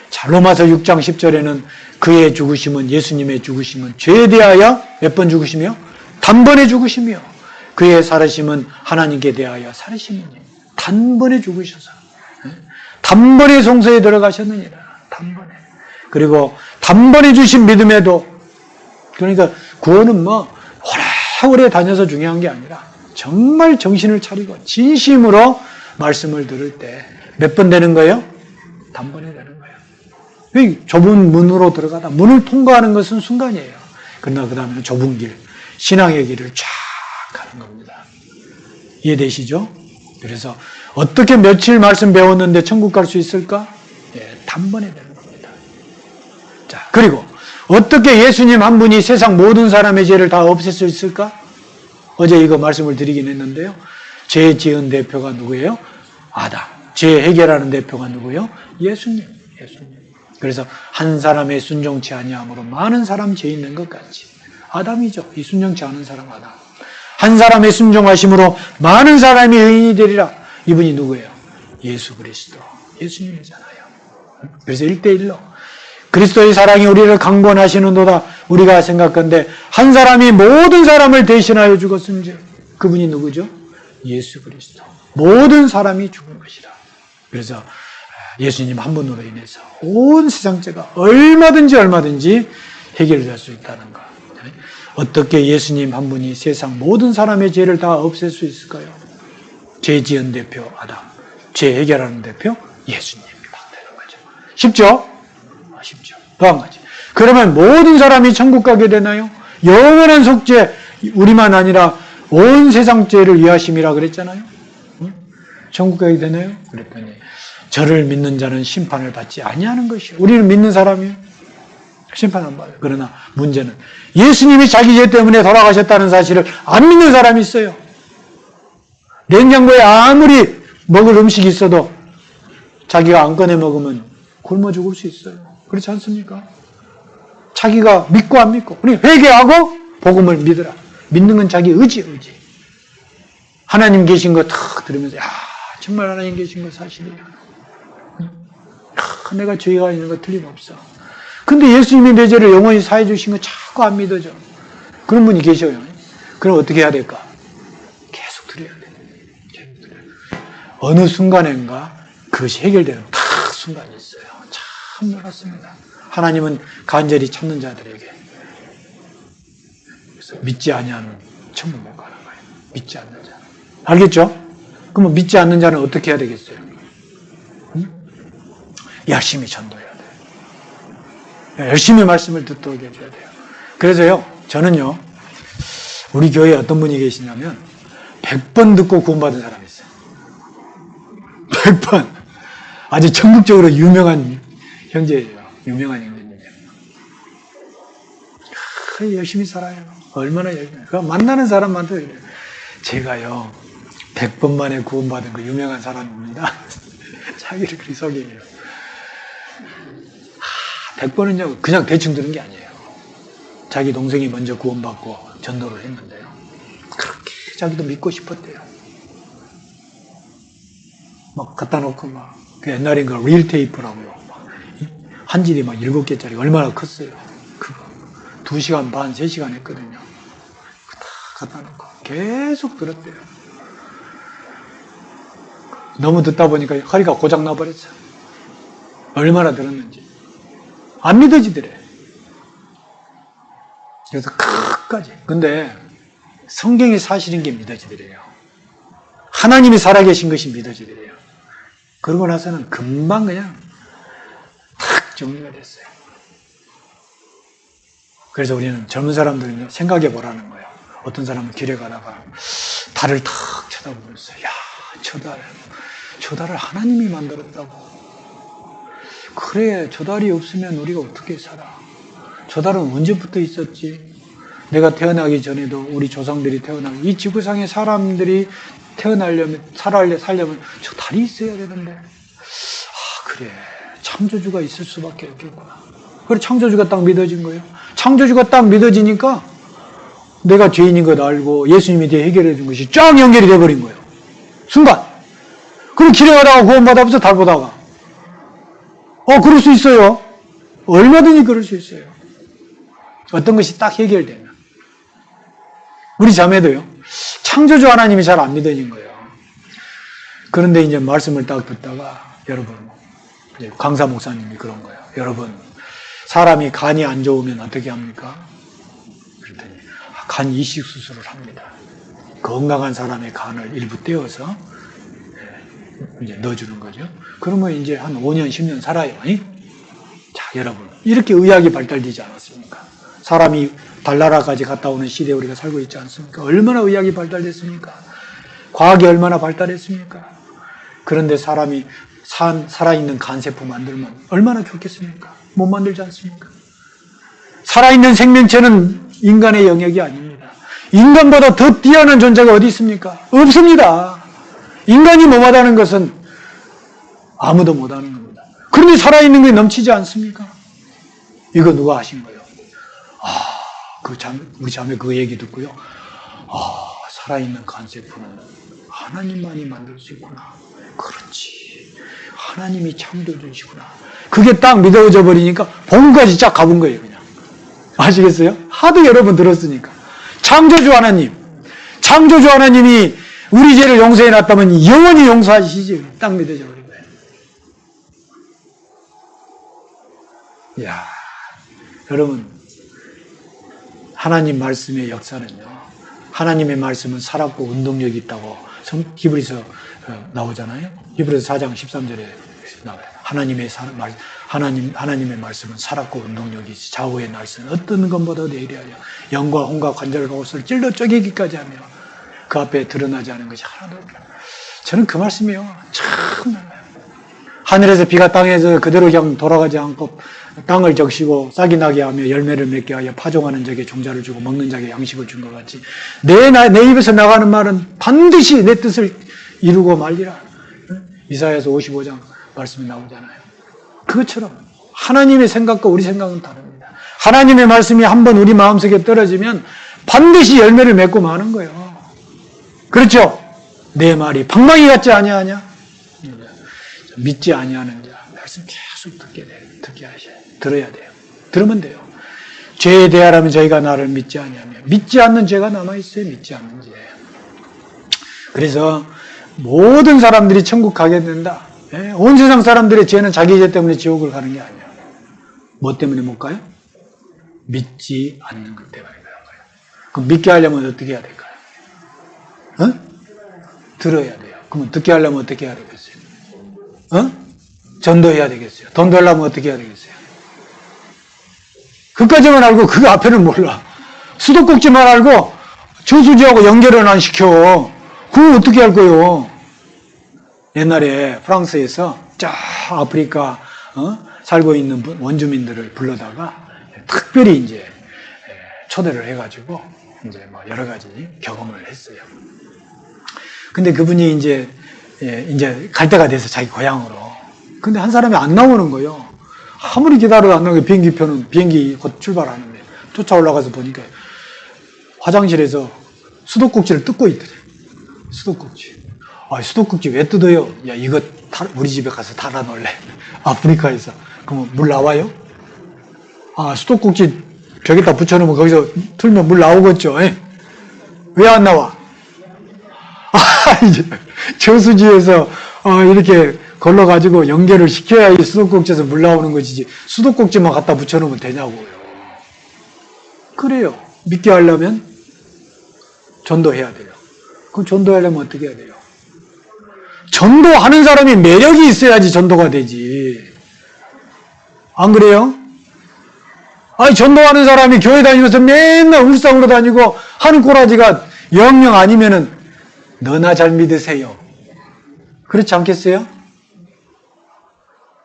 자, 로마서 6장 10절에는 그의 죽으심은, 예수님의 죽으심은 죄에 대하여 몇 번 죽으시며 단번에 죽으시며 그의 살으심은 하나님께 대하여 살으심이니 단번에 죽으셔서 단번에 성소에 들어가셨느니라. 단번에. 그리고 단번에 주신 믿음에도, 그러니까 구원은 뭐 오래오래 다녀서 중요한 게 아니라 정말 정신을 차리고 진심으로 말씀을 들을 때 몇 번 되는 거예요? 단번에 되는 거예요. 좁은 문으로 들어가다 문을 통과하는 것은 순간이에요. 그러나 그 다음에는 좁은 길, 신앙의 길을 쫙 가는 겁니다. 이해되시죠? 그래서 어떻게 며칠 말씀 배웠는데 천국 갈 수 있을까? 단번에 되는 겁니다. 자, 그리고 어떻게 예수님 한 분이 세상 모든 사람의 죄를 다 없앨 수 있을까? 어제 이거 말씀을 드리긴 했는데요. 죄 지은 대표가 누구예요? 아담. 죄 해결하는 대표가 누구예요? 예수님. 그래서 한 사람의 순종치 아니함으로 많은 사람 죄 있는 것 같이. 아담이죠. 이 순종치 않은 사람 아담. 한 사람의 순종하심으로 많은 사람이 의인이 되리라. 이분이 누구예요? 예수 그리스도. 예수님이잖아요. 그래서 1대1로 그리스도의 사랑이 우리를 강권하시는도다. 우리가 생각한데 한 사람이 모든 사람을 대신하여 죽었은지 그분이 누구죠? 예수 그리스도. 모든 사람이 죽은 것이라. 그래서 예수님 한 분으로 인해서 온 세상 죄가 얼마든지 해결될 수 있다는 것. 어떻게 예수님 한 분이 세상 모든 사람의 죄를 다 없앨 수 있을까요? 죄 지은 대표 아담, 죄 해결하는 대표 예수님이 딱 되는 거죠. 쉽죠? 쉽죠. 또 한 가지. 그러면 모든 사람이 천국 가게 되나요? 영원한 속죄, 우리만 아니라 온 세상 죄를 위하심이라 그랬잖아요. 천국 가게 되나요? 그랬더니 저를 믿는 자는 심판을 받지 아니하는 것이요. 우리는 믿는 사람이요. 심판 안 받아요. 그러나 문제는 예수님이 자기 죄 때문에 돌아가셨다는 사실을 안 믿는 사람이 있어요. 냉장고에 아무리 먹을 음식이 있어도 자기가 안 꺼내 먹으면 굶어 죽을 수 있어요. 그렇지 않습니까? 자기가 믿고 안 믿고. 우리 회개하고 복음을 믿으라. 믿는 건 자기 의지. 하나님 계신 거 탁 들으면서 야, 정말 하나님 계신 거 사실이야. 내가 죄가 있는 거 틀림없어. 근데 예수님이 내 죄를 영원히 사해 주신 거 자꾸 안 믿어져. 그런 분이 계셔요. 그럼 어떻게 해야 될까? 계속 드려야 돼. 계속 드려야 돼. 어느 순간인가 그것이 해결되는 딱 순간이 있어요. 참 놀랐습니다. 하나님은 간절히 찾는 자들에게 그래서 믿지 아니하는 천국 못 가는 거예요. 믿지 않는 자. 알겠죠? 그러면 믿지 않는 자는 어떻게 해야 되겠어요? 열심히 전도해야 돼요. 열심히 말씀을 듣도록 해줘야 돼요. 그래서요, 저는요, 우리 교회에 어떤 분이 계시냐면, 100번 듣고 구원받은 사람이 있어요. 100번. 아주 전국적으로 유명한 형제예요. 유명한 형제님이에요. 열심히 살아요. 얼마나 열심히. 만나는 사람한테 이래요. 제가요, 100번 만에 구원받은 그 유명한 사람입니다. 자기를 그렇게 소개해요. 100번은요, 그냥 대충 들은 게 아니에요. 자기 동생이 먼저 구원받고 전도를 했는데요. 그렇게 자기도 믿고 싶었대요. 막 갖다 놓고 막, 그 옛날엔 그 릴 테이프라고요. 한 질이 막 7개짜리 얼마나 컸어요. 그거 2시간 반, 3시간 했거든요. 다 갖다 놓고 계속 들었대요. 너무 듣다 보니까 허리가 고장 나버렸어. 얼마나 들었는지. 안 믿어지더래. 그래서 끝까지. 근데 성경이 사실인 게 믿어지더래요. 하나님이 살아계신 것이 믿어지더래요. 그러고 나서는 금방 그냥 탁 정리가 됐어요. 그래서 우리는 젊은 사람들은 생각해 보라는 거예요. 어떤 사람은 길에 가다가 달을 탁 쳐다보면서 야, 저 달을 하나님이 만들었다고. 그래, 저 달이 없으면 우리가 어떻게 살아? 저 달은 언제부터 있었지? 내가 태어나기 전에도 우리 조상들이 태어나고 이 지구상의 사람들이 태어나려면 살려면 저 달이 있어야 되는데 그래, 창조주가 있을 수밖에 없겠구나. 그래, 창조주가 딱 믿어진 거예요. 창조주가 딱 믿어지니까 내가 죄인인 것 알고 예수님이 대해 해결해 준 것이 쫙 연결이 돼버린 거예요. 순간. 그럼 길에 가다가 구원받아서 달 보다가 그럴 수 있어요. 얼마든지 그럴 수 있어요. 어떤 것이 딱 해결되면. 우리 자매도요. 창조주 하나님이 잘 안 믿어진 거예요. 그런데 이제 말씀을 딱 듣다가 여러분, 이제 강사 목사님이 그런 거예요. 여러분, 사람이 간이 안 좋으면 어떻게 합니까? 그랬더니 간 이식 수술을 합니다. 건강한 사람의 간을 일부 떼어서 이제 넣어주는 거죠. 그러면 이제 한 5년, 10년 살아요. 자, 여러분, 이렇게 의학이 발달되지 않았습니까? 사람이 달나라까지 갔다 오는 시대에 우리가 살고 있지 않습니까? 얼마나 의학이 발달됐습니까? 과학이 얼마나 발달했습니까? 그런데 사람이 살아있는 간세포 만들면 얼마나 좋겠습니까? 못 만들지 않습니까? 살아있는 생명체는 인간의 영역이 아닙니다. 인간보다 더 뛰어난 존재가 어디 있습니까? 없습니다. 인간이 뭐하다는 것은 아무도 못하는 겁니다. 그런데 살아있는 게 넘치지 않습니까? 이거 누가 하신 거예요? 우리 자매 그 얘기 듣고요. 살아있는 간세포는 하나님만이 만들 수 있구나. 그렇지. 하나님이 창조주시구나. 그게 딱 믿어져 버리니까 본까지 쫙 가본 거예요, 그냥. 아시겠어요? 하도 여러 번 들었으니까. 창조주 하나님이 우리 죄를 용서해 놨다면 영원히 용서하시지. 딱 믿어져 버린 거예요. 이야, 여러분, 하나님 말씀의 역사는요. 하나님의 말씀은 살았고 운동력이 있다고 히브리서 나오잖아요. 히브리서 4장 13절에 나와요. 하나님의 말씀은 살았고 운동력이 있어. 좌우의 날선 어떤 것보다 예리하여 영과 혼과 관절과 옷을 찔러 쪼개기까지 하며 그 앞에 드러나지 않은 것이 하나도 없다. 저는 그 말씀이요. 참 놀라요. 하늘에서 비가 땅에서 그대로 그냥 돌아가지 않고 땅을 적시고 싹이 나게 하며 열매를 맺게 하여 파종하는 자에게 종자를 주고 먹는 자에게 양식을 준 것 같이 내 입에서 나가는 말은 반드시 내 뜻을 이루고 말리라. 이사야서 55장 말씀이 나오잖아요. 그것처럼 하나님의 생각과 우리 생각은 다릅니다. 하나님의 말씀이 한번 우리 마음속에 떨어지면 반드시 열매를 맺고 마는 거예요. 그렇죠? 내 말이 방망이 같지 아니하냐? 믿지 아니하는 자 말씀 계속 들어야 돼요. 들으면 돼요. 죄에 대하라면 저희가 나를 믿지 아니하며 믿지 않는 죄가 남아있어요. 믿지 않는 죄. 그래서 모든 사람들이 천국 가게 된다. 온 세상 사람들의 죄는 자기 죄 때문에 지옥을 가는 게 아니에요. 뭐 때문에 못 가요? 믿지 않는 것 때문에 가는 거예요. 그럼 믿게 하려면 어떻게 해야 될까요? 들어야 돼요. 그러면 듣게 하려면 어떻게 해야 되겠어요? 전도해야 되겠어요. 전도하려면 어떻게 해야 되겠어요? 그까지만 알고 그 앞에는 몰라. 수도꼭지만 알고 저수지하고 연결은 안 시켜. 그거 어떻게 할 거예요? 옛날에 프랑스에서 쫙 아프리카 살고 있는 원주민들을 불러다가 특별히 이제 초대를 해가지고 이제 뭐 여러 가지 경험을 했어요. 근데 그분이 이제 갈 때가 돼서 자기 고향으로. 근데 한 사람이 안 나오는 거예요. 아무리 기다려도 안 나오게 비행기 곧 출발하는데 쫓아 올라가서 보니까 화장실에서 수도꼭지를 뜯고 있더래. 수도꼭지. 수도꼭지 왜 뜯어요? 야, 이거 우리 집에 가서 달아놓을래. 아프리카에서. 그러면 물 나와요? 수도꼭지 벽에다 붙여놓으면 거기서 틀면 물 나오겠죠. 왜 안 나와? 이제 저수지에서 이렇게 걸러가지고 연결을 시켜야 이 수도꼭지에서 물 나오는 것이지 수도꼭지만 갖다 붙여놓으면 되냐고요. 그래요. 믿게 하려면 전도해야 돼요. 그럼 전도하려면 어떻게 해야 돼요? 전도하는 사람이 매력이 있어야지 전도가 되지. 안 그래요? 전도하는 사람이 교회 다니면서 맨날 울상으로 다니고 하는 꼬라지가 영영 아니면은 너나 잘 믿으세요. 그렇지 않겠어요?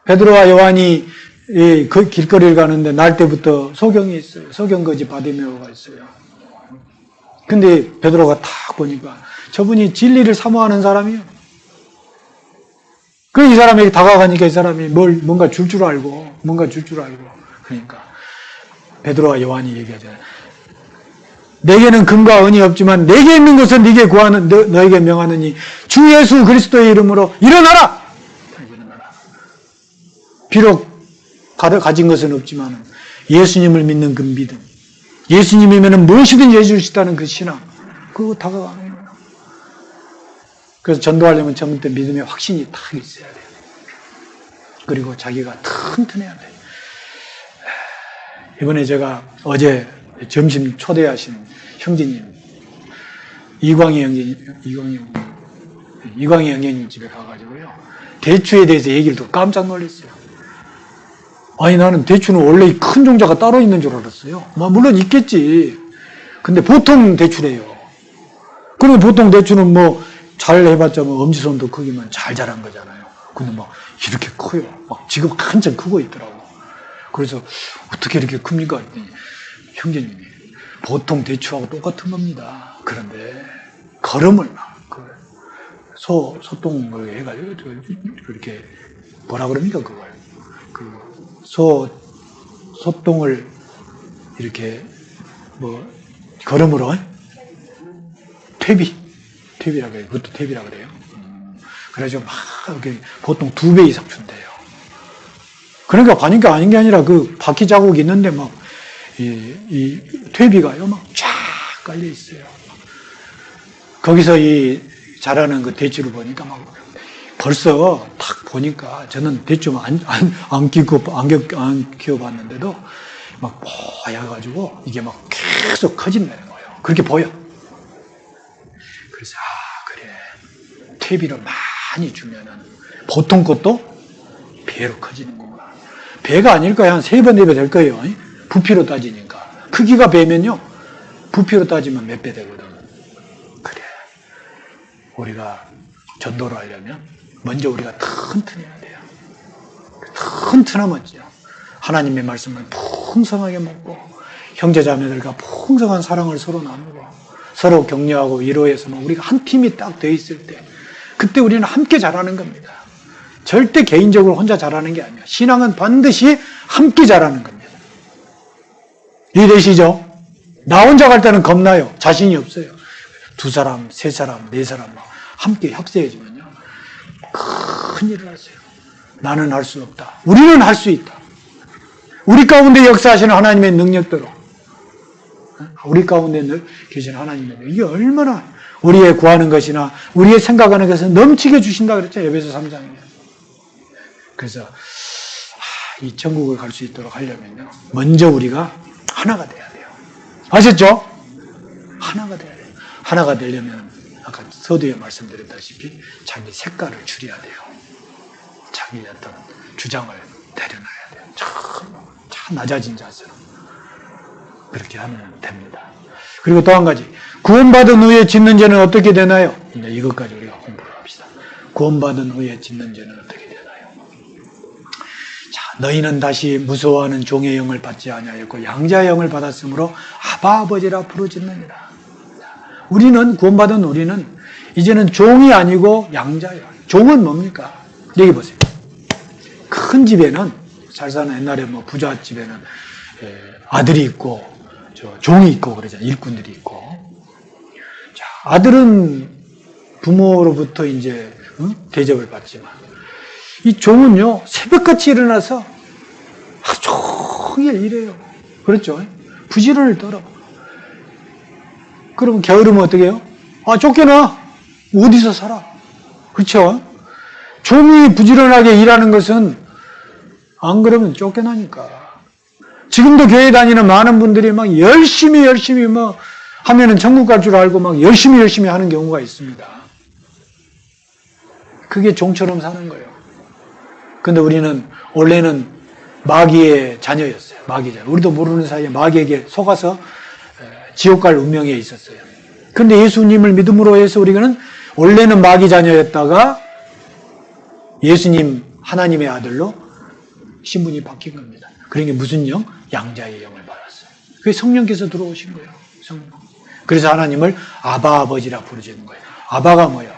베드로와 요한이 그 길거리를 가는데 날 때부터 소경이 있어요. 소경거지 바디메오가 있어요. 근데 베드로가 딱 보니까 저분이 진리를 사모하는 사람이요. 이 사람에게 다가가니까 이 사람이 뭔가 줄 줄 알고 그러니까 베드로와 요한이 얘기하잖아요. 내게는 금과 은이 없지만 내게 있는 것은 네게 구하는 너에게 명하느니 주 예수 그리스도의 이름으로 일어나라. 비록 가진 것은 없지만 예수님을 믿는 그 믿음, 예수님이면 무엇이든지 해줄 수 있다는 그 신앙, 그거 다가가는 거예요. 그래서 전도하려면 처음부터 믿음의 확신이 딱 있어야 돼요. 그리고 자기가 튼튼해야 돼요. 이번에 제가 어제 점심 초대하신 형제님, 이광희 형제님 집에 가가지고요. 대추에 대해서 얘기를 듣고 깜짝 놀랐어요. 나는 대추는 원래 큰 종자가 따로 있는 줄 알았어요. 물론 있겠지. 근데 보통 대추래요. 그러면 보통 대추는 잘 해봤자 엄지손도 크기면 잘 자란 거잖아요. 근데 이렇게 커요. 지금 한참 크고 있더라고. 그래서 어떻게 이렇게 큽니까? 형제님이 보통 대추하고 똑같은 겁니다. 그런데 걸음을 소똥을 해가지고 이렇게 뭐라 그럽니까 그걸? 소똥을 이렇게 걸음으로 퇴비라고 해요. 그것도 퇴비라고 그래요. 그래가지고 이렇게 보통 2배 이상 준대요. 그러니까 가니까 아닌 게 아니라 그 바퀴 자국이 있는데 이 퇴비가요 쫙 깔려 있어요. 거기서 자라는 그 대추를 보니까 벌써 딱 보니까 저는 대추 안 키워봤는데도 뽀야가지고 이게 계속 커진다는 거예요. 그렇게 보여. 그래서 그래 퇴비를 많이 주면은 보통 것도 배로 커지는구나. 배가 아닐까요? 한 3배, 4배 될 거예요. 부피로 따지니까. 크기가 배면요 부피로 따지면 몇 배 되거든. 그래 우리가 전도를 하려면 먼저 우리가 튼튼해야 돼요. 튼튼하면요 하나님의 말씀을 풍성하게 먹고 형제자매들과 풍성한 사랑을 서로 나누고 서로 격려하고 위로해서 우리가 한 팀이 딱 돼 있을 때 그때 우리는 함께 자라는 겁니다. 절대 개인적으로 혼자 자라는 게 아니에요. 신앙은 반드시 함께 자라는 겁니다. 이해되시죠? 나 혼자 갈 때는 겁나요. 자신이 없어요. 2사람, 3사람, 4사람 함께 협세해주면요 큰 일을 하세요. 나는 할 수 없다. 우리는 할 수 있다. 우리 가운데 역사하시는 하나님의 능력대로 우리 가운데 계신 하나님의 능력 이게 얼마나 우리의 구하는 것이나 우리의 생각하는 것을 넘치게 주신다 그랬죠. 에베소 3장에. 그래서 이 천국을 갈 수 있도록 하려면요 먼저 우리가 하나가 돼야 돼요. 아셨죠? 하나가 돼야 돼요. 하나가 되려면 아까 서두에 말씀드렸다시피 자기 색깔을 줄여야 돼요. 자기 어떤 주장을 내려놔야 돼요. 참 낮아진 자세로 그렇게 하면 됩니다. 그리고 또 한 가지 구원받은 후에 짓는 죄는 어떻게 되나요? 이제 이것까지 우리가 공부를 합시다. 구원받은 후에 짓는 죄는 어떻게 되나요? 자, 너희는 다시 무서워하는 종의 영을 받지 아니하였고 양자의 영을 받았으므로 아바 아버지라 부르짖느니라. 우리는 구원받은 우리는 이제는 종이 아니고 양자예요. 종은 뭡니까? 여기 보세요. 큰 집에는 잘 사는 옛날에 부자 집에는 아들이 있고 종이 있고 그러잖아요. 일꾼들이 있고. 자, 아들은 부모로부터 이제 대접을 받지만 이 종은요 새벽같이 일어나서 하루 종일 일해요. 그렇죠? 부지런을 떨어. 그러면 게으르면 어떻게 해요? 쫓겨나. 어디서 살아? 그렇죠? 종이 부지런하게 일하는 것은 안 그러면 쫓겨나니까. 지금도 교회 다니는 많은 분들이 막 열심히 막 하면은 천국 갈 줄 알고 막 열심히 하는 경우가 있습니다. 그게 종처럼 사는 거예요. 근데 우리는 원래는 마귀의 자녀였어요. 마귀 자녀. 우리도 모르는 사이에 마귀에게 속아서 지옥 갈 운명에 있었어요. 근데 예수님을 믿음으로 해서 우리는 원래는 마귀 자녀였다가 예수님 하나님의 아들로 신분이 바뀐 겁니다. 그러니까 무슨 영? 양자의 영을 받았어요. 그게 성령께서 들어오신 거예요. 성령. 그래서 하나님을 아바 아버지라 부르시는 거예요. 아바가 뭐예요?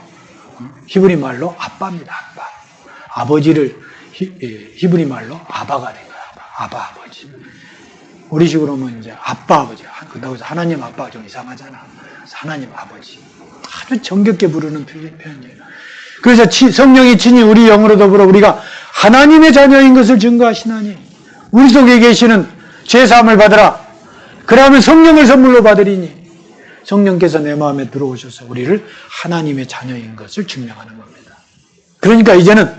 히브리 말로 아빠입니다. 아빠. 아버지를 히브리 말로 아바가 된 거예요. 아바 아버지. 우리식으로 하면 이제 아빠 아버지. 그렇다고 해서 하나님 아빠가 좀 이상하잖아. 하나님 아버지. 아주 정겹게 부르는 표현이에요. 그래서 성령이 친히 우리 영으로 더불어 우리가 하나님의 자녀인 것을 증거하시나니 우리 속에 계시는 죄사함을 받으라. 그러면 성령을 선물로 받으리니 성령께서 내 마음에 들어오셔서 우리를 하나님의 자녀인 것을 증명하는 겁니다. 그러니까 이제는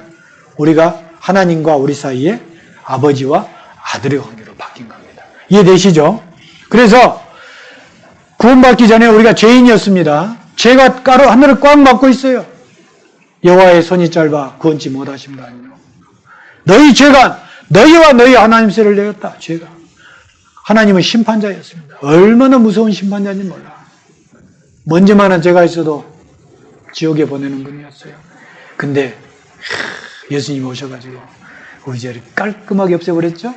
우리가 하나님과 우리 사이에 아버지와 아들의 관계로 바뀐 겁니다. 이해되시죠? 그래서 구원받기 전에 우리가 죄인이었습니다. 죄가 하늘을 꽉 막고 있어요. 여호와의 손이 짧아 구원치 못하신 거 아니요. 너희 죄가 너희와 너희 하나님 세를 내었다. 죄가. 하나님은 심판자였습니다. 얼마나 무서운 심판자인지 몰라. 먼지만한 죄가 있어도 지옥에 보내는 분이었어요. 근데 예수님 오셔가지고 우리 죄를 깔끔하게 없애버렸죠?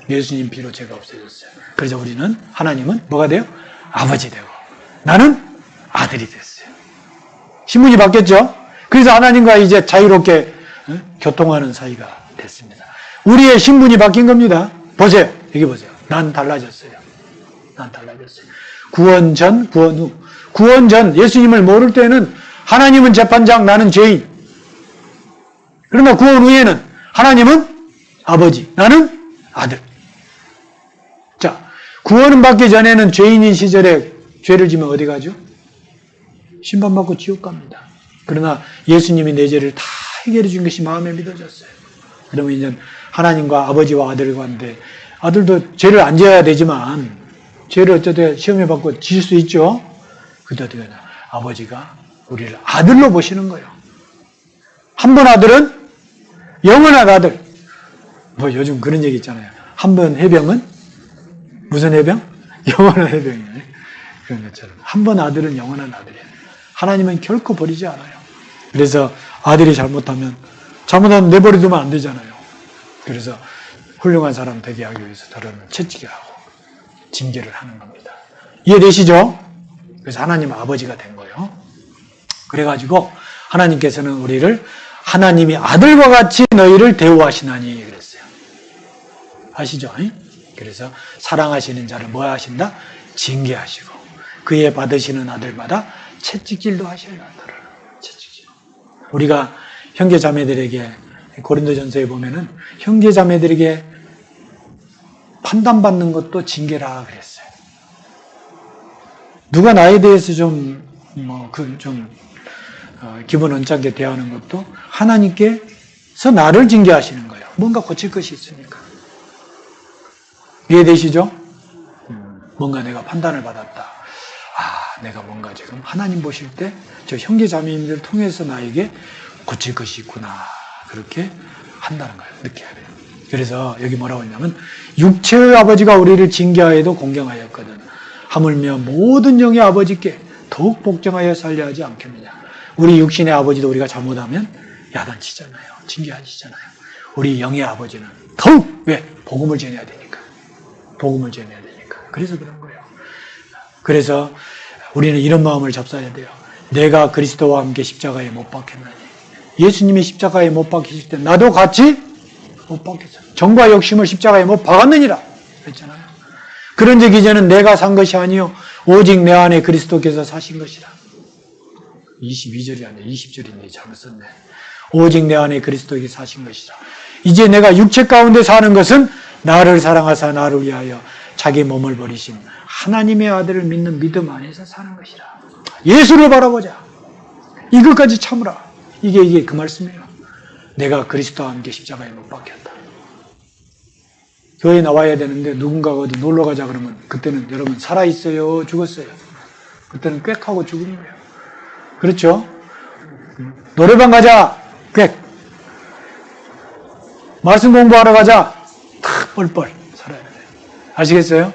예수님 피로 죄가 없어졌어요. 그래서 우리는 하나님은 뭐가 돼요? 아버지 되고 나는 아들이 됐어요. 신분이 바뀌었죠? 그래서 하나님과 이제 자유롭게 교통하는 사이가 됐습니다. 우리의 신분이 바뀐 겁니다. 보세요. 여기 보세요. 난 달라졌어요. 난 달라졌어요. 구원 전, 구원 후. 구원 전 예수님을 모를 때는 하나님은 재판장, 나는 죄인. 그러나 구원 후에는 하나님은 아버지, 나는 아들. 자, 구원은 받기 전에는 죄인인 시절에 죄를 지면 어디 가죠? 심판받고 지옥 갑니다. 그러나 예수님이 내 죄를 다 해결해 준 것이 마음에 믿어졌어요. 그러면 이제 하나님과 아버지와 아들 관계, 아들도 죄를 안 지어야 되지만 죄를 어쩌든 시험에 받고 지을 수 있죠. 그때 어떻게 하냐? 아버지가 우리를 아들로 보시는 거예요. 한 번 아들은 영원한 아들. 뭐 요즘 그런 얘기 있잖아요. 한 번 해병은 무슨 해병? 영원한 해병이에요. 그런 것처럼 한 번 아들은 영원한 아들이에요. 하나님은 결코 버리지 않아요. 그래서 아들이 잘못하면 내버려두면 안 되잖아요. 그래서 훌륭한 사람 되게 하기 위해서 저를 채찍을 하고 징계를 하는 겁니다. 이해되시죠? 그래서 하나님은 아버지가 된 거예요. 그래가지고 하나님께서는 우리를 하나님이 아들과 같이 너희를 대우하시나니 그랬어요. 아시죠? 그래서 사랑하시는 자를 뭐 하신다? 징계하시고 그의 받으시는 아들마다 채찍질도 하시리라. 채찍질. 우리가 형제자매들에게 고린도전서에 보면은 형제자매들에게 판단받는 것도 징계라 그랬어요. 누가 나에 대해서 기분 언짢게 대하는 것도 하나님께서 나를 징계하시는 거예요. 뭔가 고칠 것이 있으니까. 이해되시죠? 뭔가 내가 판단을 받았다. 내가 뭔가 지금 하나님 보실 때 저 형제자매님들을 통해서 나에게 고칠 것이 있구나. 그렇게 한다는 거예요. 느껴야 돼요. 그래서 여기 뭐라고 했냐면 육체의 아버지가 우리를 징계하여도 공경하였거든. 하물며 모든 영의 아버지께 더욱 복종하여 살려 하지 않겠느냐. 우리 육신의 아버지도 우리가 잘못하면 야단치잖아요. 징계하시잖아요. 우리 영의 아버지는 더욱 왜? 복음을 전해야 되니까. 복음을 전해야 되니까. 그래서 그런 거예요. 그래서 우리는 이런 마음을 잡숴야 돼요. 내가 그리스도와 함께 십자가에 못 박혔나니. 예수님이 십자가에 못 박히실 때 나도 같이 못 박혔어요. 정과 욕심을 십자가에 못 박았느니라 그랬잖아요. 그런즉 이제는 내가 산 것이 아니요 오직 내 안에 그리스도께서 사신 것이라. 22절이 아니라 20절인데 잘못 썼네. 오직 내 안에 그리스도에게 사신 것이라. 이제 내가 육체 가운데 사는 것은 나를 사랑하사 나를 위하여 자기 몸을 버리신 하나님의 아들을 믿는 믿음 안에서 사는 것이라. 예수를 바라보자. 이것까지 참으라. 이게 그 말씀이에요. 내가 그리스도와 함께 십자가에 못 박혔다. 교회에 나와야 되는데 누군가가 어디 놀러 가자 그러면 그때는 여러분 살아있어요? 죽었어요? 그때는 꽥 하고 죽은 거예요. 그렇죠? 노래방 가자. 꽥. 말씀 공부하러 가자. 탁 뻘뻘 살아야 돼요. 아시겠어요?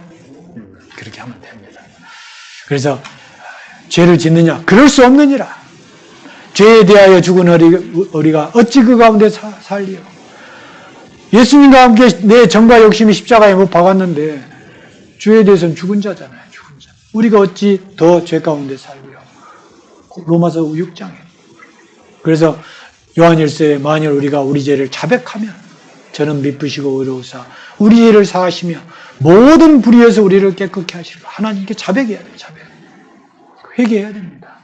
그렇게 하면 됩니다. 그래서 죄를 짓느냐? 그럴 수 없느니라. 죄에 대하여 죽은 어리가 어찌 그 가운데 살리요? 예수님과 함께 내 정과 욕심이 십자가에 못 박았는데 죄에 대해서는 죽은 자잖아요. 죽은 자. 우리가 어찌 더 죄 가운데 살리요? 로마서 6장에. 그래서 요한일서에 만일 우리가 우리 죄를 자백하면 저는 미쁘시고 의로우사 우리 죄를 사하시며 모든 불의에서 우리를 깨끗게 하시리라. 하나님께 자백해야 돼요. 자백. 회개해야 됩니다.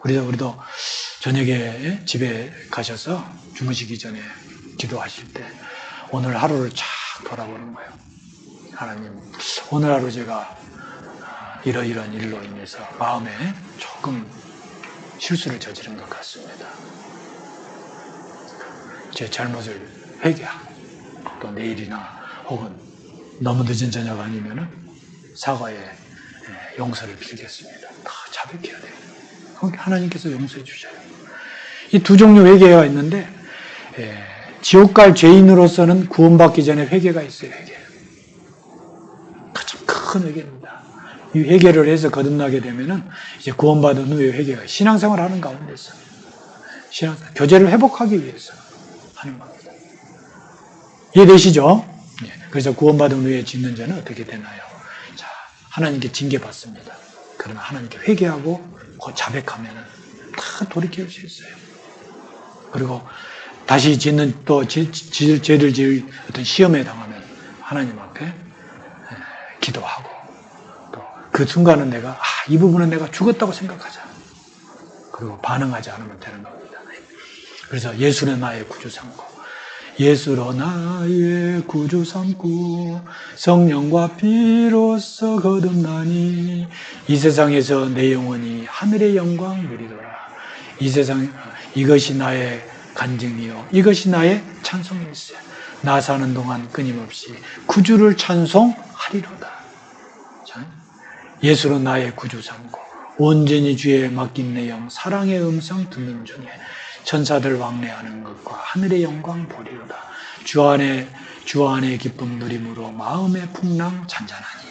그래서 우리도 저녁에 집에 가셔서 주무시기 전에 기도하실 때 오늘 하루를 쫙 돌아보는 거예요. 하나님, 오늘 하루 제가 이러이러한 일로 인해서 마음에 조금 실수를 저지른 것 같습니다. 제 잘못을 회개하고 또 내일이나 혹은 너무 늦은 저녁 아니면은 사과의 용서를 빌겠습니다. 다 자백해야 돼요. 하나님께서 용서해 주셔요. 이 두 종류 회개가 있는데 지옥 갈 죄인으로서는 구원받기 전에 회개가 있어요. 회개. 가장 큰 회개입니다. 이 회개를 해서 거듭나게 되면은 이제 구원받은 후에 회개가 신앙생활 하는 가운데서 교제를 회복하기 위해서 하는 겁니다. 이해되시죠? 그래서 구원받은 후에 짓는 죄는 어떻게 되나요? 자, 하나님께 징계받습니다. 그러면 하나님께 회개하고 그 자백하면은 다 돌이킬 수 있어요. 그리고 다시 짓는 또 죄를 지을 어떤 시험에 당하면 하나님 앞에 기도하고 또 그 순간은 내가 이 부분은 내가 죽었다고 생각하자. 그리고 반응하지 않으면 되는 겁니다. 그래서 예수는 나의 구주 삼고 예수로 나의 구주 삼고 성령과 피로써 거듭나니 이 세상에서 내 영혼이 하늘의 영광 누리더라. 이 세상 이것이 나의 간증이요 이것이 나의 찬송일세. 나 사는 동안 끊임없이 구주를 찬송하리로다. 자, 예수로 나의 구주 삼고 온전히 주에 맡긴 내 영 사랑의 음성 듣는 중에 천사들 왕래하는 것과 하늘의 영광 보리로다. 주 안에 기쁨 누림으로 마음의 풍랑 잔잔하니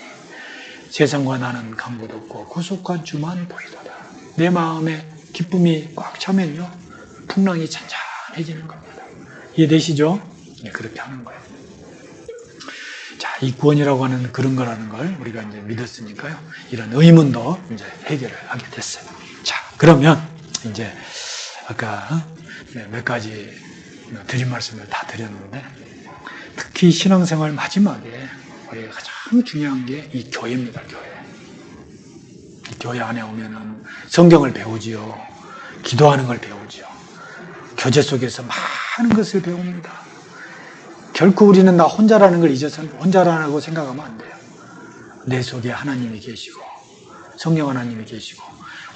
세상과 나는 강도 없고 구속한 주만 보이도다. 내 마음에 기쁨이 꽉 차면요 풍랑이 잔잔해지는 겁니다. 이해되시죠? 네, 그렇게 하는 거예요. 자, 이 구원이라고 하는 그런 거라는 걸 우리가 이제 믿었으니까요. 이런 의문도 이제 해결을 하게 됐어요. 자, 그러면 이제 아까 몇 가지 드린 말씀을 다 드렸는데 특히 신앙생활 마지막에 우리가 가장 중요한 게 이 교회입니다. 교회. 이 교회 안에 오면은 성경을 배우지요. 기도하는 걸 배우지요. 교제 속에서 많은 것을 배웁니다. 결코 우리는 나 혼자라는 걸 잊어서는 혼자라고 생각하면 안 돼요. 내 속에 하나님이 계시고 성령 하나님이 계시고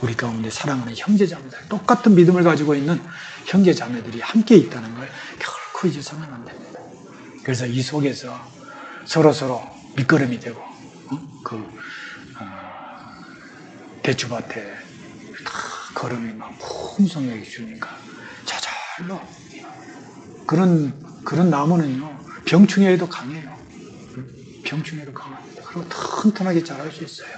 우리 가운데 사랑하는 형제자매들 똑같은 믿음을 가지고 있는 형제자매들이 함께 있다는 걸 결코 잊어서는 안 됩니다. 그래서 이 속에서 서로 밑거름이 되고 대추밭에 걸음이 막 풍성하게 주니까 저절로 그런 나무는요 병충해에도 강해요. 병충해도 강합니다. 그리고 튼튼하게 자랄 수 있어요.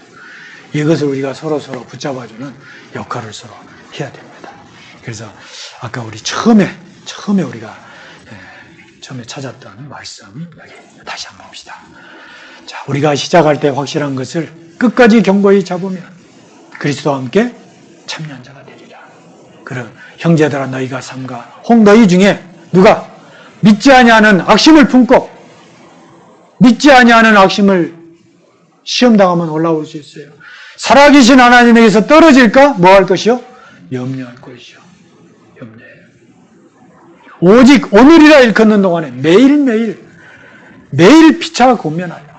이것을 우리가 서로 붙잡아주는 역할을 서로 해야 됩니다. 그래서 아까 우리 처음에 우리가 처음에 찾았던 말씀 여기 다시 한번 봅시다. 자, 우리가 시작할 때 확실한 것을 끝까지 견고히 잡으면 그리스도와 함께 참여한 자가 되리라. 그럼 형제들아 너희가 삼가 혹 너희 중에 누가 믿지 아니하는 악심을 품고 믿지 아니하는 악심을 시험당하면 올라올 수 있어요. 살아계신 하나님에게서 떨어질까? 뭐 할 것이요? 염려할 것이요. 염려해요. 오직 오늘이라 일컫는 동안에 매일 피차 권면하여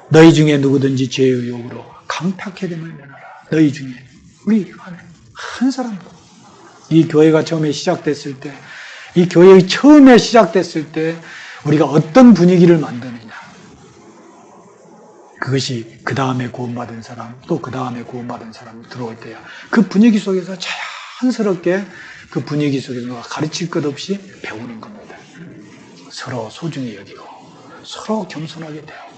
너희 중에 누구든지 죄의 의욕으로 강팍해 됨을 면하라. 너희 중에 우리 한 사람도 이 교회가 처음에 시작됐을 때, 이 교회의 처음에 시작됐을 때 우리가 어떤 분위기를 만드느냐, 그것이 그 다음에 구원받은 사람, 또 그 다음에 구원받은 사람이 들어올 때야 그 분위기 속에서 자연스럽게 그 분위기 속에서 가르칠 것 없이 배우는 겁니다. 서로 소중히 여기고 서로 겸손하게 대하고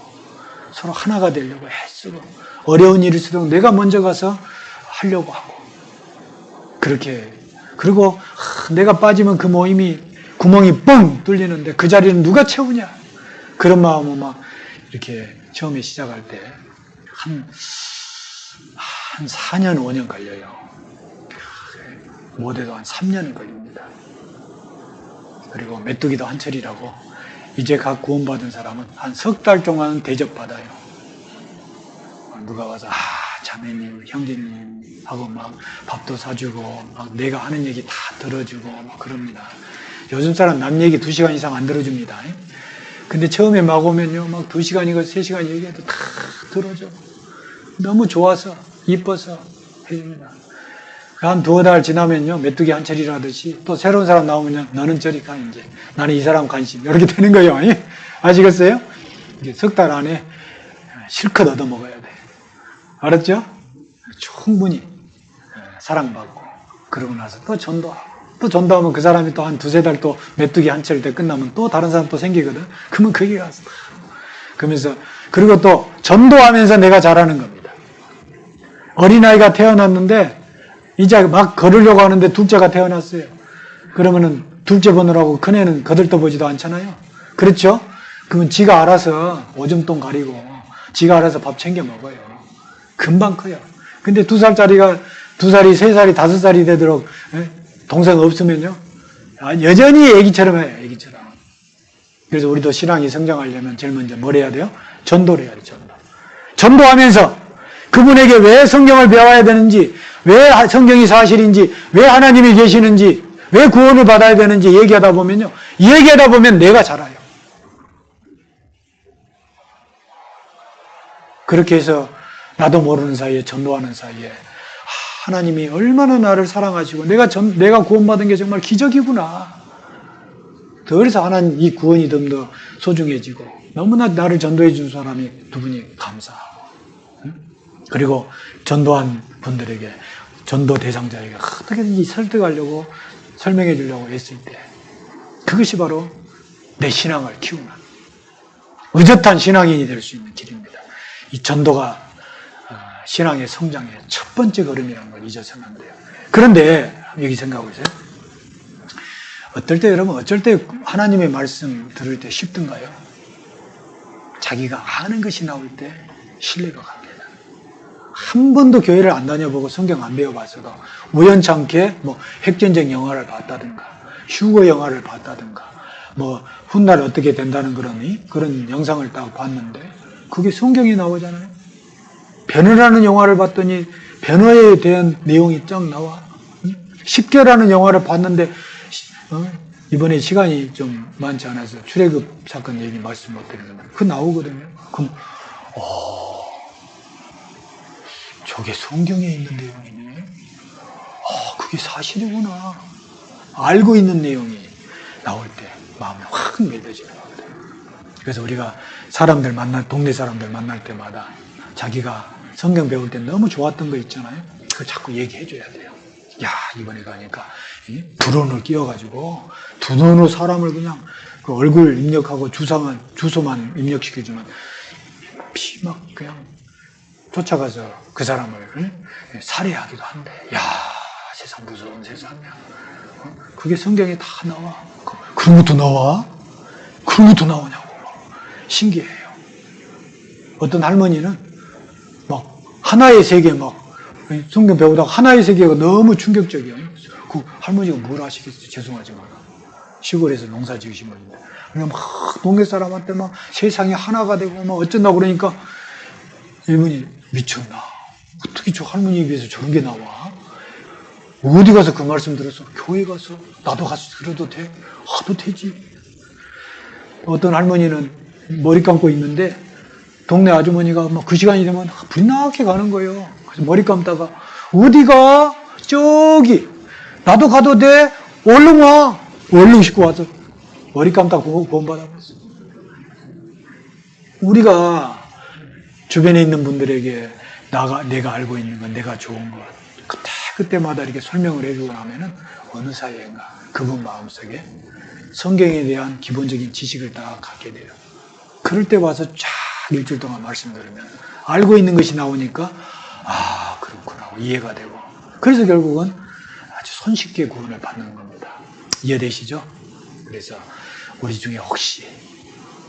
서로 하나가 되려고 애쓰고 어려운 일일수록 내가 먼저 가서 하려고 하고, 그렇게, 그리고 내가 빠지면 그 모임이 구멍이 뻥 뚫리는데 그 자리는 누가 채우냐, 그런 마음으로 막 이렇게 처음에 시작할 때 한 4년 5년 걸려요. 못해도 한 3년은 걸립니다. 그리고 메뚜기도 한철이라고, 이제 각 구원받은 사람은 한 석 달 동안은 대접받아요. 누가 와서 자매님, 형제님 하고 막 밥도 사주고 막 내가 하는 얘기 다 들어주고 막 그럽니다. 요즘 사람 남 얘기 2시간 이상 안 들어줍니다. 근데 처음에 막 오면요, 막 2시간이고 3시간 얘기해도 다 들어줘. 너무 좋아서, 이뻐서 해줍니다. 한 2달 지나면요, 메뚜기 한철이라 하듯이 또 새로운 사람 나오면요, 너는 저리 가, 이제. 나는 이 사람 관심. 이렇게 되는 거예요. 아시겠어요? 석 달 안에 실컷 얻어먹어야 돼. 알았죠? 충분히 사랑받고, 그러고 나서 또 전도하고. 또 전도하면 그 사람이 또 한 2-3달 또 메뚜기 한철 때 끝나면 또 다른 사람 또 생기거든. 그러면 거기 가서 그러면서, 그리고 또 전도하면서 내가 잘하는 겁니다. 어린아이가 태어났는데 이제 막 걸으려고 하는데 둘째가 태어났어요. 그러면은 둘째 보느라고 큰애는 거들떠보지도 않잖아요. 그렇죠? 그러면 지가 알아서 오줌똥 가리고 지가 알아서 밥 챙겨 먹어요. 금방 커요. 근데 2살짜리가 2살이 3살이 5살이 되도록 동생 없으면요, 여전히 애기처럼 해요. 애기처럼. 그래서 우리도 신앙이 성장하려면 제일 먼저 뭘 해야 돼요? 전도를 해야 돼요. 전도. 전도하면서 그분에게 왜 성경을 배워야 되는지, 왜 성경이 사실인지, 왜 하나님이 계시는지, 왜 구원을 받아야 되는지 얘기하다 보면요, 얘기하다 보면 내가 자라요. 그렇게 해서 나도 모르는 사이에, 전도하는 사이에 하나님이 얼마나 나를 사랑하시고 내가 구원받은 게 정말 기적이구나. 그래서 하나님 이 구원이 좀 더 소중해지고, 너무나 나를 전도해 준 사람이 두 분이 감사하고, 그리고 전도한 분들에게, 전도 대상자에게 어떻게든지 설득하려고 설명해 주려고 했을 때, 그것이 바로 내 신앙을 키우는 의젓한 신앙인이 될 수 있는 길입니다. 이 전도가 신앙의 성장의 첫 번째 걸음이라는 걸 잊어서는 안 돼요. 그런데 여기 생각하고 있어요. 어떨 때 여러분, 어쩔 때 하나님의 말씀 들을 때 쉽던가요? 자기가 아는 것이 나올 때 신뢰가 갑니다. 한 번도 교회를 안 다녀보고 성경 안 배워봤어도 우연찮게 뭐 핵전쟁 영화를 봤다든가 휴거 영화를 봤다든가 뭐 훗날 어떻게 된다는 그런 영상을 딱 봤는데 그게 성경이 나오잖아요. 변호라는 영화를 봤더니 변호에 대한 내용이 쫙 나와. 10개라는 영화를 봤는데 이번에 시간이 좀 많지 않아서 출애굽 사건 얘기 말씀 못 드리는데 그거 나오거든요. 그럼 저게 성경에 있는 내용이네. 그게 사실이구나. 알고 있는 내용이 나올 때 마음이 확 맺어지는 거거든요. 그래서 우리가 동네 사람들 만날 때마다 자기가 성경 배울 때 너무 좋았던 거 있잖아요. 그걸 자꾸 얘기해 줘야 돼요. 야, 이번에 가니까 드론을 끼워가지고 두 눈으로 사람을 그냥 그 얼굴 입력하고 주소만 입력시켜주면 피 막 그냥 쫓아가서 그 사람을 살해하기도 한대. 야, 세상 무서운 세상이야. 그게 성경에 다 나와. 그런 것도 나와? 그런 것도 나오냐고. 신기해요. 어떤 할머니는 막 하나의 세계 성경 배우다가 하나의 세계가 너무 충격적이에요. 그 할머니가 뭘 아시겠어요? 죄송하지만 시골에서 농사 지으신 분인데 그냥 막 동네 사람한테 막 세상이 하나가 되고 막 어쩐다고 그러니까 이분이 미쳤나? 어떻게 저 할머니에 비해서 저런 게 나와? 어디 가서 그 말씀 들었어? 교회 가서 나도 가서 들어도 돼? 하도 되지. 어떤 할머니는 머리 감고 있는데 동네 아주머니가 막 그 시간이 되면 불이 나게 가는 거예요. 그래서 머리 감다가 어디가? 저기 나도 가도 돼? 얼른 와. 얼른 싣고 와서 머리 감다 구원받아봤어. 우리가 주변에 있는 분들에게 내가 알고 있는 건 내가 좋은 것 그때마다 이렇게 설명을 해주고 나면은 어느 사이인가 그분 마음속에 성경에 대한 기본적인 지식을 다 갖게 돼요. 그럴 때 와서 쫙 일주일 동안 말씀 들으면 알고 있는 것이 나오니까 아 그렇구나 하고 이해가 되고 그래서 결국은 아주 손쉽게 구원을 받는 겁니다. 이해되시죠? 그래서 우리 중에 혹시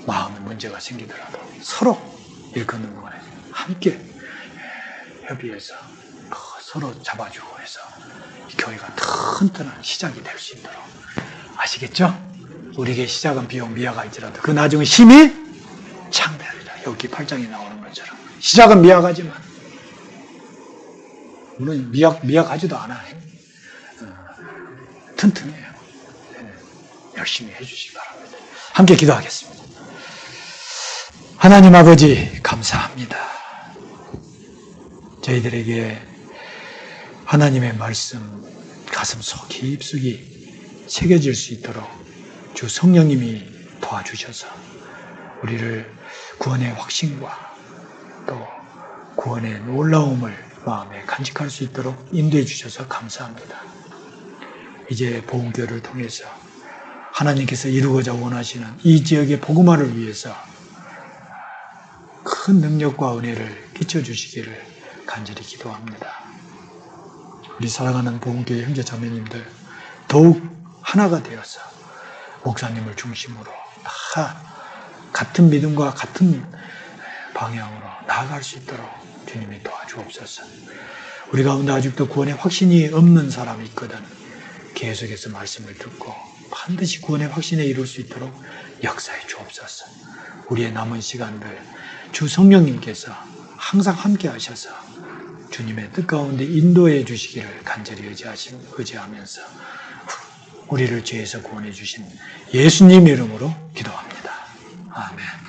마음에 문제가 생기더라도 서로 일컫는 동안에 함께 협의해서 서로 잡아주고 해서 이 교회가 튼튼한 시작이 될 수 있도록 아시겠죠? 우리에게 시작은 비록 미약할지라도 그 나중에 힘이 창대하리라. 여기 8장에 나오는 것처럼 시작은 미약하지만 물론 미약하지도 않아요. 튼튼해요. 열심히 해주시기 바랍니다. 함께 기도하겠습니다. 하나님 아버지 감사합니다. 저희들에게 하나님의 말씀 가슴속 깊숙이 새겨질 수 있도록 주 성령님이 도와주셔서 우리를 구원의 확신과 또 구원의 놀라움을 마음에 간직할 수 있도록 인도해 주셔서 감사합니다. 이제 복음교회를 통해서 하나님께서 이루고자 원하시는 이 지역의 복음화를 위해서 큰 능력과 은혜를 끼쳐주시기를 간절히 기도합니다. 우리 사랑하는 복음교회 형제 자매님들 더욱 하나가 되어서 목사님을 중심으로 다 같은 믿음과 같은 방향으로 나아갈 수 있도록 주님이 도와주옵소서. 우리 가운데 아직도 구원의 확신이 없는 사람이 있거든 계속해서 말씀을 듣고 반드시 구원의 확신에 이룰 수 있도록 역사해 주옵소서. 우리의 남은 시간들 주 성령님께서 항상 함께 하셔서 주님의 뜻 가운데 인도해 주시기를 간절히 의지하면서 우리를 죄에서 구원해 주신 예수님 이름으로 기도합니다. 아멘.